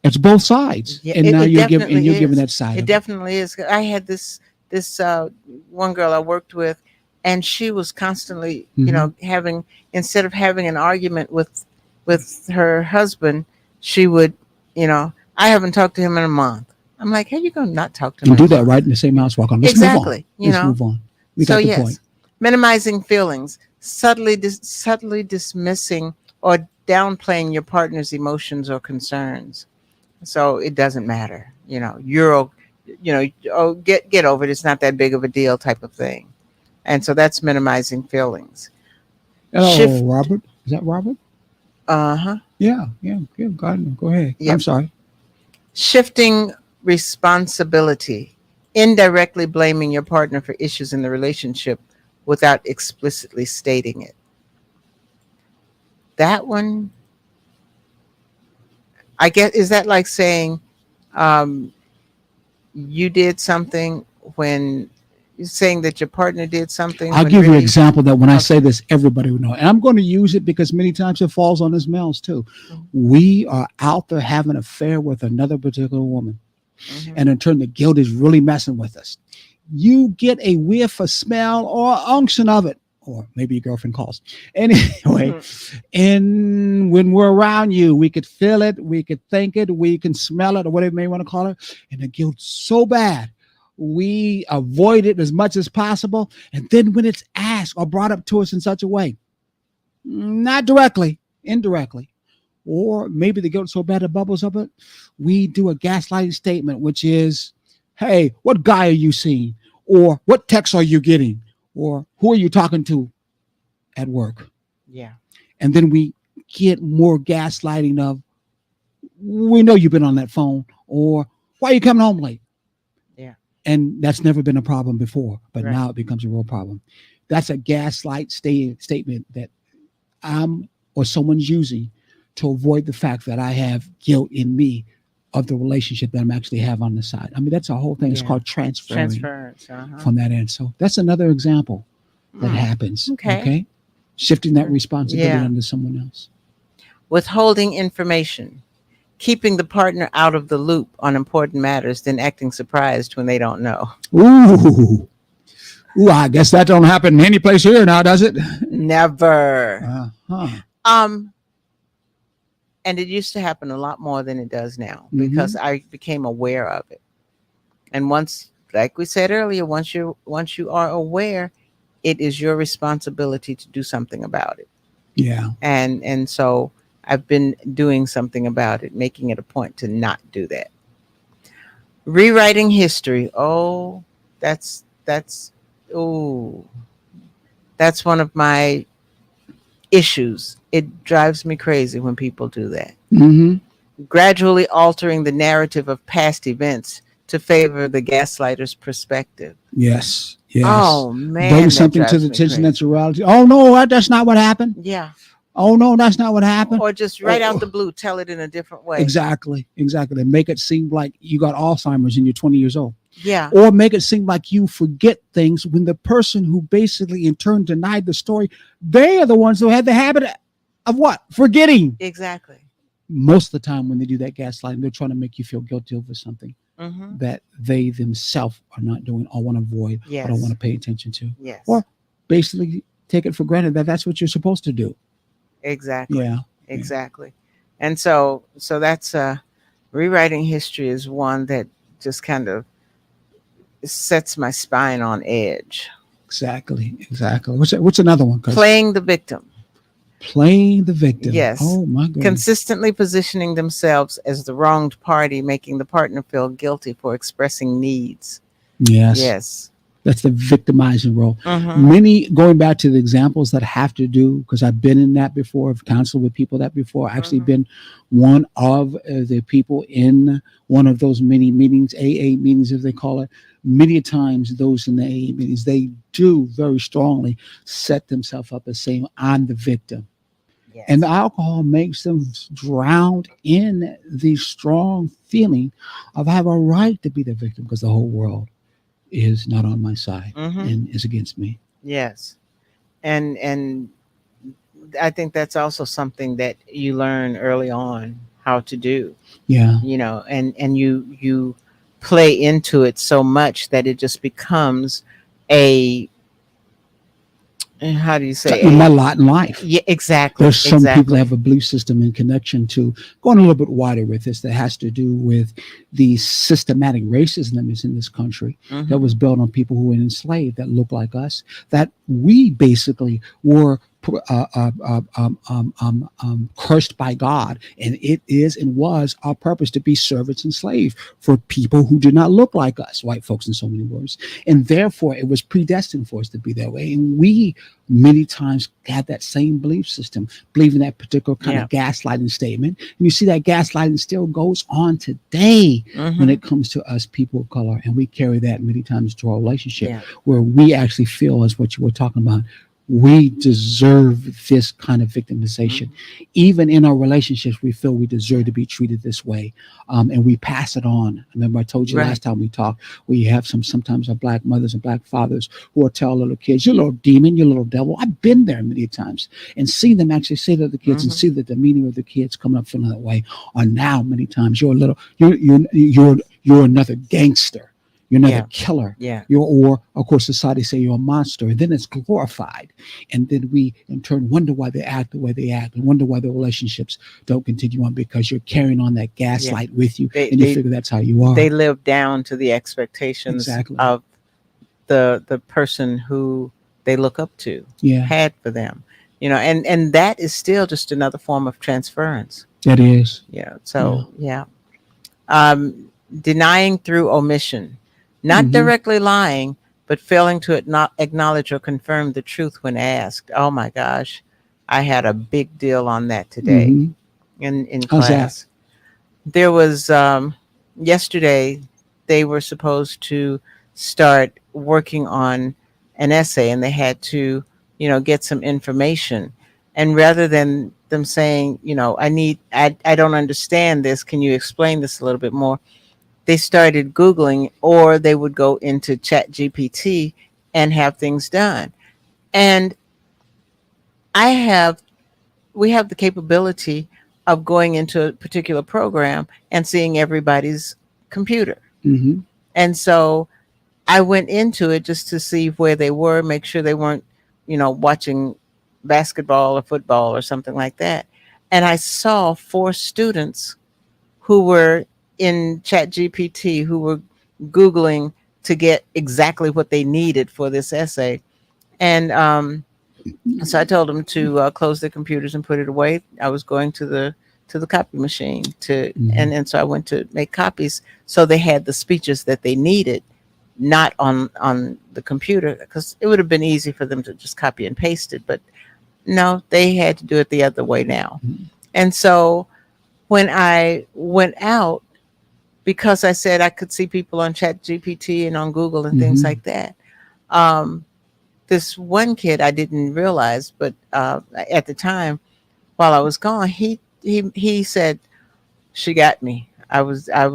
[SPEAKER 2] it's both sides,
[SPEAKER 1] Yeah.
[SPEAKER 2] and now
[SPEAKER 1] It
[SPEAKER 2] you're
[SPEAKER 1] definitely
[SPEAKER 2] giving
[SPEAKER 1] is.
[SPEAKER 2] that side
[SPEAKER 1] It
[SPEAKER 2] of it.
[SPEAKER 1] definitely is. I had this one girl I worked with, and she was constantly,
[SPEAKER 2] Hmm.
[SPEAKER 1] having instead of having an argument with her husband, she would, I haven't talked to him in a month. I'm like, how you gonna not talk to him
[SPEAKER 2] And
[SPEAKER 1] in a
[SPEAKER 2] do that
[SPEAKER 1] month?
[SPEAKER 2] right in the same house. Walk on. Let's move on.
[SPEAKER 1] Exactly.
[SPEAKER 2] Let's move on. We
[SPEAKER 1] So
[SPEAKER 2] got the point.
[SPEAKER 1] yes, minimizing feelings, subtly dismissing or downplaying your partner's emotions or concerns. So it doesn't matter. Oh, get over it. It's not that big of a deal, type of thing. And so that's minimizing feelings.
[SPEAKER 2] Hello,
[SPEAKER 1] Shift.
[SPEAKER 2] Robert. Is that Robert?
[SPEAKER 1] Uh huh.
[SPEAKER 2] Yeah, yeah, yeah. Go ahead. I'm
[SPEAKER 1] Yep.
[SPEAKER 2] sorry.
[SPEAKER 1] Shifting responsibility, indirectly blaming your partner for issues in the relationship without explicitly stating it. That one, I guess, is that like saying um, you did something when saying that your partner did something
[SPEAKER 2] I'll
[SPEAKER 1] when
[SPEAKER 2] give you an
[SPEAKER 1] really,
[SPEAKER 2] example that when I say
[SPEAKER 1] okay.
[SPEAKER 2] this, everybody will know. And I'm going to use it because many times it falls on us males too. We are out there having an affair with another particular woman.
[SPEAKER 1] Mm-hmm.
[SPEAKER 2] And in turn, the guilt is really messing with us. You get a whiff, a smell, or unction of it. Or maybe your girlfriend calls. Anyway,
[SPEAKER 1] Hmm.
[SPEAKER 2] and when we're around you, we could feel it, we could think it, we can smell it, or whatever you may want to call it. And the guilt's so bad, we avoid it as much as possible. And then when it's asked or brought up to us in such a way, not directly, indirectly, or maybe the guilt's so bad it bubbles up it, we do a gaslighting statement, which is, hey, what guy are you seeing? Or what text are you getting? Or who are you talking to at work?
[SPEAKER 1] Yeah.
[SPEAKER 2] And then we get more gaslighting of, we know you've been on that phone, or why are you coming home late?
[SPEAKER 1] Yeah.
[SPEAKER 2] And that's never been a problem before, but
[SPEAKER 1] Right.
[SPEAKER 2] now it becomes a real problem. That's a gaslight statement that I'm or someone's using to avoid the fact that I have guilt in me of the relationship that I'm actually have on the side. I mean, that's a whole thing. It's
[SPEAKER 1] Yeah.
[SPEAKER 2] called transferring
[SPEAKER 1] Transference. Uh-huh.
[SPEAKER 2] from that end. So that's another example that
[SPEAKER 1] Mm.
[SPEAKER 2] happens.
[SPEAKER 1] Okay.
[SPEAKER 2] Okay. Shifting that responsibility
[SPEAKER 1] Yeah.
[SPEAKER 2] onto someone else.
[SPEAKER 1] Withholding information, keeping the partner out of the loop on important matters, then acting surprised when they don't know.
[SPEAKER 2] Ooh. Ooh, I guess that don't happen any place here now, does it?
[SPEAKER 1] Never.
[SPEAKER 2] Uh-huh.
[SPEAKER 1] Um, and it used to happen a lot more than it does now because I became aware of it. And once, like we said earlier, once you are aware, it is your responsibility to do something about it.
[SPEAKER 2] Yeah.
[SPEAKER 1] And so I've been doing something about it, making it a point to not do that. Rewriting history. Oh, that's oh, that's one of my issues. It drives me crazy when people do that.
[SPEAKER 2] Mm-hmm.
[SPEAKER 1] Gradually altering the narrative of past events to favor the gaslighter's perspective.
[SPEAKER 2] Yes. Yes.
[SPEAKER 1] Oh
[SPEAKER 2] Bring
[SPEAKER 1] man, that
[SPEAKER 2] something to the
[SPEAKER 1] drives me
[SPEAKER 2] attention
[SPEAKER 1] crazy.
[SPEAKER 2] that's a reality. Oh no, that's not what happened.
[SPEAKER 1] Yeah.
[SPEAKER 2] Oh no, that's not what happened.
[SPEAKER 1] Or just right out the blue, tell it in a different way.
[SPEAKER 2] Exactly. They make it seem like you got Alzheimer's and you're 20 years old.
[SPEAKER 1] Yeah.
[SPEAKER 2] Or make it seem like you forget things when the person who basically in turn denied the story, they are the ones who had the habit of what? Forgetting.
[SPEAKER 1] Exactly.
[SPEAKER 2] Most of the time when they do that gaslighting, they're trying to make you feel guilty over something
[SPEAKER 1] Mm-hmm.
[SPEAKER 2] that they themselves are not doing or want to avoid or don't
[SPEAKER 1] Yes.
[SPEAKER 2] want to pay attention to.
[SPEAKER 1] Yes.
[SPEAKER 2] Or basically take it for granted that that's what you're supposed to do.
[SPEAKER 1] Exactly.
[SPEAKER 2] Yeah.
[SPEAKER 1] exactly. And so that's rewriting history is one that just kind of sets my spine on edge.
[SPEAKER 2] Exactly. Exactly. What's another one? Because
[SPEAKER 1] Playing the victim.
[SPEAKER 2] playing the victim.
[SPEAKER 1] Yes.
[SPEAKER 2] Oh my goodness.
[SPEAKER 1] Consistently positioning themselves as the wronged party, making the partner feel guilty for expressing needs.
[SPEAKER 2] Yes.
[SPEAKER 1] Yes.
[SPEAKER 2] That's the victimizing role.
[SPEAKER 1] Mm-hmm.
[SPEAKER 2] Many, going back to the examples that have to do, because I've been in that before, I've counseled with people that before. I've actually
[SPEAKER 1] Mm-hmm.
[SPEAKER 2] been one of the people in one of those many meetings, AA meetings, as they call it. Many times, those in the AA meetings, they do very strongly set themselves up as saying, I'm the victim. And the
[SPEAKER 1] Yes.
[SPEAKER 2] alcohol makes them drown in the strong feeling of I have a right to be the victim because the whole world is not on my side
[SPEAKER 1] Mm-hmm.
[SPEAKER 2] and is against me.
[SPEAKER 1] Yes. And I think that's also something that you learn early on how to do,
[SPEAKER 2] Yeah.
[SPEAKER 1] and you play into it so much that it just becomes a, how do you
[SPEAKER 2] My
[SPEAKER 1] say,
[SPEAKER 2] lot in life.
[SPEAKER 1] yeah, exactly,
[SPEAKER 2] There's some people that
[SPEAKER 1] exactly.
[SPEAKER 2] have a belief system in connection to going a little bit wider with this that has to do with the systematic racism that is in this country that
[SPEAKER 1] Mm-hmm.
[SPEAKER 2] was built on people who were enslaved that look like us, that we basically were cursed by God. And it is and was our purpose to be servants and slaves for people who did not look like us, white folks, in so many words. And therefore, it was predestined for us to be that way. And we many times had that same belief system, believing that particular kind
[SPEAKER 1] Yeah.
[SPEAKER 2] of gaslighting statement. And you see that gaslighting still goes on today when
[SPEAKER 1] Mm-hmm.
[SPEAKER 2] it comes to us people of color. And we carry that many times to our relationship
[SPEAKER 1] Yeah.
[SPEAKER 2] where we actually feel, as what you were talking about, we deserve this kind of victimization.
[SPEAKER 1] Mm-hmm.
[SPEAKER 2] Even in our relationships, we feel we deserve to be treated this way, and we pass it on. I remember I told you
[SPEAKER 1] Right.
[SPEAKER 2] last time we talked, we have sometimes our black mothers and black fathers who will tell little kids, "You little demon, you little devil." I've been there many times and seen them actually say to the kids and
[SPEAKER 1] Mm-hmm.
[SPEAKER 2] see the demeanor of the kids coming up feeling that way. Or now, many times, you're another gangster. You're another
[SPEAKER 1] Yeah.
[SPEAKER 2] killer.
[SPEAKER 1] Yeah.
[SPEAKER 2] Or of course, society say you're a monster, and then it's glorified, and then we in turn wonder why they act the way they act, and wonder why the relationships don't continue on because you're carrying on that
[SPEAKER 1] Yeah.
[SPEAKER 2] gaslight with you,
[SPEAKER 1] They
[SPEAKER 2] and you
[SPEAKER 1] they
[SPEAKER 2] figure that's how you
[SPEAKER 1] they
[SPEAKER 2] are.
[SPEAKER 1] live down to the expectations
[SPEAKER 2] Exactly.
[SPEAKER 1] of the person who they look up to
[SPEAKER 2] Yeah,
[SPEAKER 1] had for them. And that is still just another form of transference.
[SPEAKER 2] that is. Yeah.
[SPEAKER 1] So yeah. Denying through omission, not
[SPEAKER 2] Mm-hmm.
[SPEAKER 1] directly lying, but failing to not acknowledge or confirm the truth when asked. Oh my gosh, I had a big deal on that today
[SPEAKER 2] Mm-hmm.
[SPEAKER 1] in
[SPEAKER 2] How's that?
[SPEAKER 1] class. There was, yesterday, they were supposed to start working on an essay, and they had to, get some information. And rather than them saying, I don't understand this, can you explain this a little bit more? They started Googling, or they would go into Chat GPT and have things done. And I have we have the capability of going into a particular program and seeing everybody's computer.
[SPEAKER 2] Mm-hmm.
[SPEAKER 1] And so I went into it just to see where they were, make sure they weren't, watching basketball or football or something like that. And I saw four students who were in Chat GPT, who were Googling to get exactly what they needed for this essay. And so I told them to close their computers and put it away. I was going to the copy machine to,
[SPEAKER 2] Mm-hmm.
[SPEAKER 1] and so I went to make copies so they had the speeches that they needed, not on the computer, because it would have been easy for them to just copy and paste it, but no, they had to do it the other way now. And so when I went out, because I said I could see people on Chat GPT and on Google and things
[SPEAKER 2] Mm-hmm.
[SPEAKER 1] like that. Um, this one kid I didn't realize, but at the time while I was gone, he said, "She got me. I was on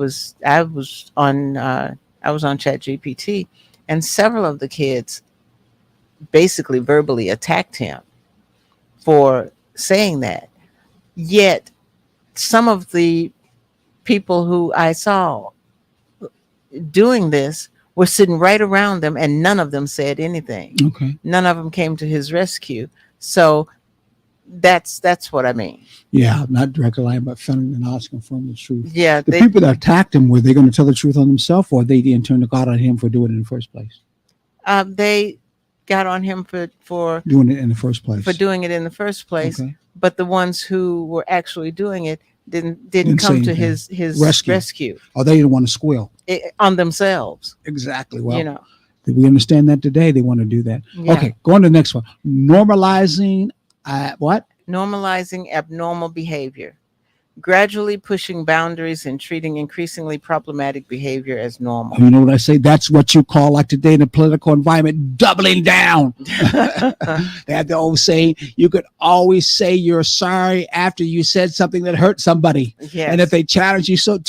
[SPEAKER 1] Chat GPT," and several of the kids basically verbally attacked him for saying that. Yet some of the people who I saw doing this were sitting right around them, and none of them said anything.
[SPEAKER 2] Okay.
[SPEAKER 1] None of them came to his rescue. So That's what I mean.
[SPEAKER 2] Yeah, not directly lying, but failing and not confirm the truth.
[SPEAKER 1] Yeah,
[SPEAKER 2] The
[SPEAKER 1] they
[SPEAKER 2] people that attacked him, were they going to tell the truth on themselves, or they in turn to God on him for doing it in the first place?
[SPEAKER 1] they got on him
[SPEAKER 2] Doing it in the first
[SPEAKER 1] for
[SPEAKER 2] place.
[SPEAKER 1] doing it in the first place,
[SPEAKER 2] Okay.
[SPEAKER 1] but the ones who were actually doing it didn't
[SPEAKER 2] Didn't say
[SPEAKER 1] come to
[SPEAKER 2] anything.
[SPEAKER 1] his
[SPEAKER 2] Rescue.
[SPEAKER 1] rescue
[SPEAKER 2] Oh, they didn't want to squeal.
[SPEAKER 1] on themselves.
[SPEAKER 2] Exactly.
[SPEAKER 1] You
[SPEAKER 2] Well,
[SPEAKER 1] know,
[SPEAKER 2] we understand that today. They want to do that.
[SPEAKER 1] yeah.
[SPEAKER 2] Okay, go on to the next one. Normalizing what?
[SPEAKER 1] Normalizing abnormal behavior, gradually pushing boundaries and treating increasingly problematic behavior as normal.
[SPEAKER 2] You know what I say? That's what you call, like today in the political environment, doubling down. They have the old saying, you could always say you're sorry after you said something that hurt somebody.
[SPEAKER 1] Yes.
[SPEAKER 2] And if they challenge you so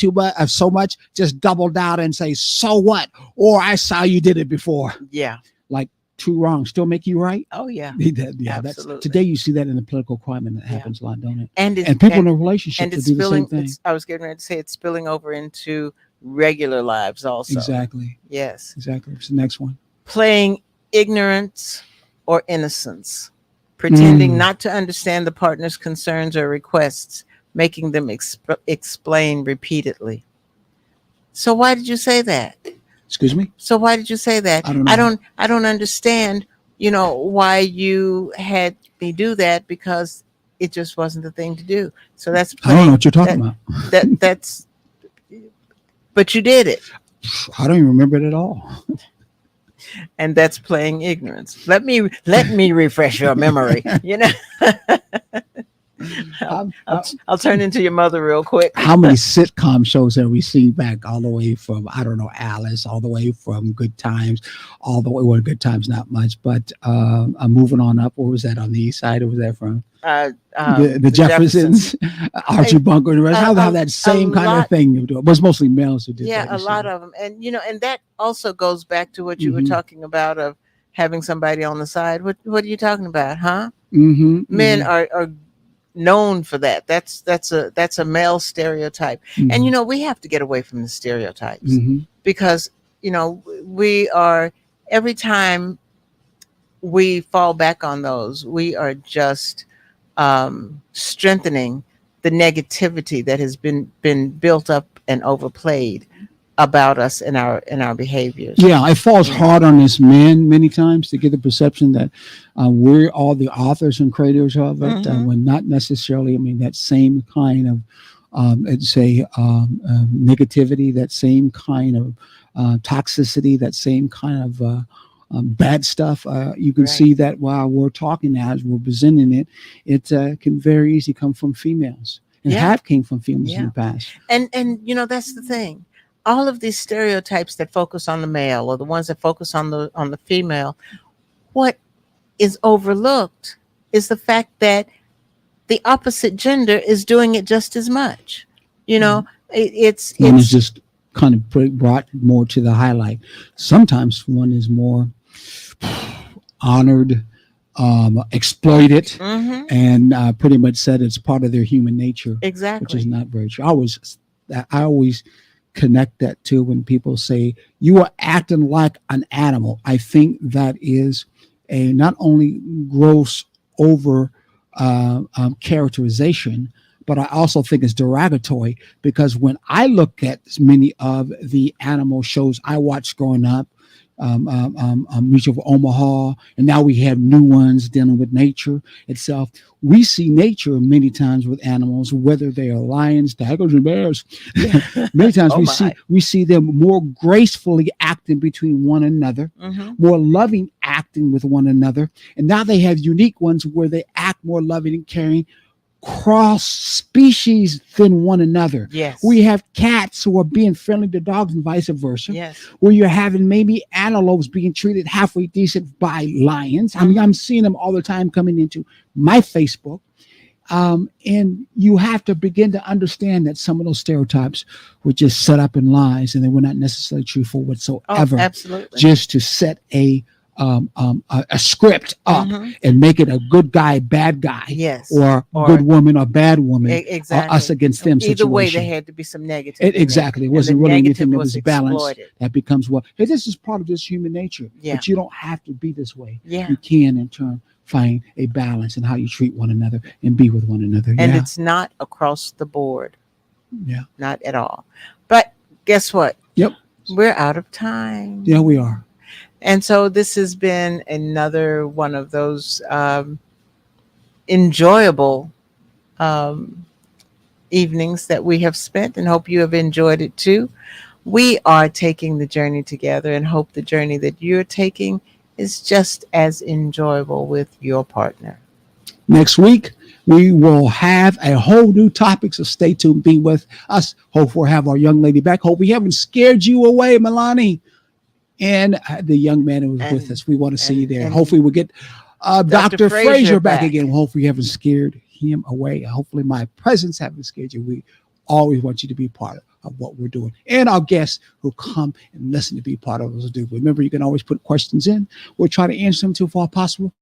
[SPEAKER 2] much, just double down and say, so what? Or I saw you did it before.
[SPEAKER 1] Yeah.
[SPEAKER 2] Like two wrongs still make you right.
[SPEAKER 1] Oh yeah.
[SPEAKER 2] Yeah, that's
[SPEAKER 1] Absolutely.
[SPEAKER 2] today you see that in the political climate. That
[SPEAKER 1] Yeah.
[SPEAKER 2] happens a lot, don't it?
[SPEAKER 1] And
[SPEAKER 2] And people in a relationship
[SPEAKER 1] and
[SPEAKER 2] to
[SPEAKER 1] it's
[SPEAKER 2] do the same
[SPEAKER 1] spilling.
[SPEAKER 2] thing.
[SPEAKER 1] I was getting ready to say it's spilling over into regular lives also.
[SPEAKER 2] Exactly.
[SPEAKER 1] Yes.
[SPEAKER 2] Exactly. What's the next one?
[SPEAKER 1] Playing ignorance or innocence, pretending
[SPEAKER 2] Mm.
[SPEAKER 1] not to understand the partner's concerns or requests, making them explain repeatedly. So why did you say that?
[SPEAKER 2] Excuse me?
[SPEAKER 1] So why did you say that?
[SPEAKER 2] I don't know.
[SPEAKER 1] I don't understand, why you had me do that, because it just wasn't the thing to do. So that's
[SPEAKER 2] I don't know
[SPEAKER 1] playing
[SPEAKER 2] what you're talking about.
[SPEAKER 1] that's but you did it.
[SPEAKER 2] I don't even remember it at all.
[SPEAKER 1] And that's playing ignorance. Let me refresh your memory. I'll turn into your mother real quick.
[SPEAKER 2] How many sitcom shows have we seen back all the way from, I don't know, Alice, all the way from Good Times, all the way, well, Good Times, not much, but moving on up. What was that on the east side? Who was that from? The Jeffersons, Archie Bunker, and the rest. How that same kind of thing you do. It was mostly males who did that.
[SPEAKER 1] Yeah, a lot of them. And, and that also goes back to what you were talking about of having somebody on the side. What are you talking about, huh? Men are known for that. That's a male stereotype. And we have to get away from the stereotypes, because we are, every time we fall back on those, we are just strengthening the negativity that has been built up and overplayed about us and our behaviors.
[SPEAKER 2] Yeah, it falls hard on us men many times to get the perception that we're all the authors and creators of it, when not necessarily. I mean, that same kind of, let's say, negativity, that same kind of toxicity, that same kind of bad stuff. You can see that while we're talking as we're presenting it, it can very easily come from females, and have came from females in the past.
[SPEAKER 1] And that's the thing. All of these stereotypes that focus on the male, or the ones that focus on the female, what is overlooked is the fact that the opposite gender is doing it just as much. It's
[SPEAKER 2] just kind of brought more to the highlight. Sometimes one is more honored, exploited, and pretty much said it's part of their human nature.
[SPEAKER 1] Exactly.
[SPEAKER 2] Which is not very true. I always connect that to when people say you are acting like an animal. I think that is a not only gross over characterization, but I also think it's derogatory, because when I look at many of the animal shows I watched growing up, Reach of Omaha, and now we have new ones dealing with nature itself. We see nature many times with animals, whether they are lions, tigers, and bears. Many times we see them more gracefully acting between one another, more loving acting with one another, and now they have unique ones where they act more loving and caring, cross species than one another.
[SPEAKER 1] Yes.
[SPEAKER 2] We have cats who are being friendly to dogs and vice versa.
[SPEAKER 1] Yes.
[SPEAKER 2] Where you're having maybe antelopes being treated halfway decent by lions. I mean, I'm seeing them all the time coming into my Facebook. And you have to begin to understand that some of those stereotypes were just set up in lies, and they were not necessarily truthful whatsoever.
[SPEAKER 1] Oh, absolutely.
[SPEAKER 2] Just to set a a script up and make it a good guy, bad guy,
[SPEAKER 1] Yes.
[SPEAKER 2] or good woman or bad woman, or
[SPEAKER 1] Exactly.
[SPEAKER 2] us against them
[SPEAKER 1] Either way,
[SPEAKER 2] situation.
[SPEAKER 1] there had to be some negative. in
[SPEAKER 2] Exactly. It
[SPEAKER 1] there.
[SPEAKER 2] wasn't
[SPEAKER 1] And the
[SPEAKER 2] really
[SPEAKER 1] negative
[SPEAKER 2] anything that was balanced.
[SPEAKER 1] exploited.
[SPEAKER 2] That becomes what, hey, this is part of this human nature.
[SPEAKER 1] Yeah.
[SPEAKER 2] But you don't have to be this way.
[SPEAKER 1] Yeah.
[SPEAKER 2] You can, in turn, find a balance in how you treat one another and be with one another.
[SPEAKER 1] And
[SPEAKER 2] yeah.
[SPEAKER 1] it's not across the board.
[SPEAKER 2] Yeah.
[SPEAKER 1] Not at all. But guess what?
[SPEAKER 2] Yep.
[SPEAKER 1] We're out of time.
[SPEAKER 2] Yeah, we are.
[SPEAKER 1] And so this has been another one of those enjoyable evenings that we have spent, and hope you have enjoyed it too. We are taking the journey together and hope the journey that you're taking is just as enjoyable with your partner.
[SPEAKER 2] Next week, we will have a whole new topic, so stay tuned. Be with us. Hope we'll have our young lady back. Hope we haven't scared you away, Milani. And the young man who was with us. We want to see you there. Hopefully we'll get Dr. Frazier back again. Hopefully we haven't scared him away. Hopefully my presence haven't scared you. We always want you to be part of what we're doing. And our guests who come and listen to be part of what we do. Remember, you can always put questions in. We'll try to answer them too far possible.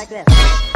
[SPEAKER 5] like this.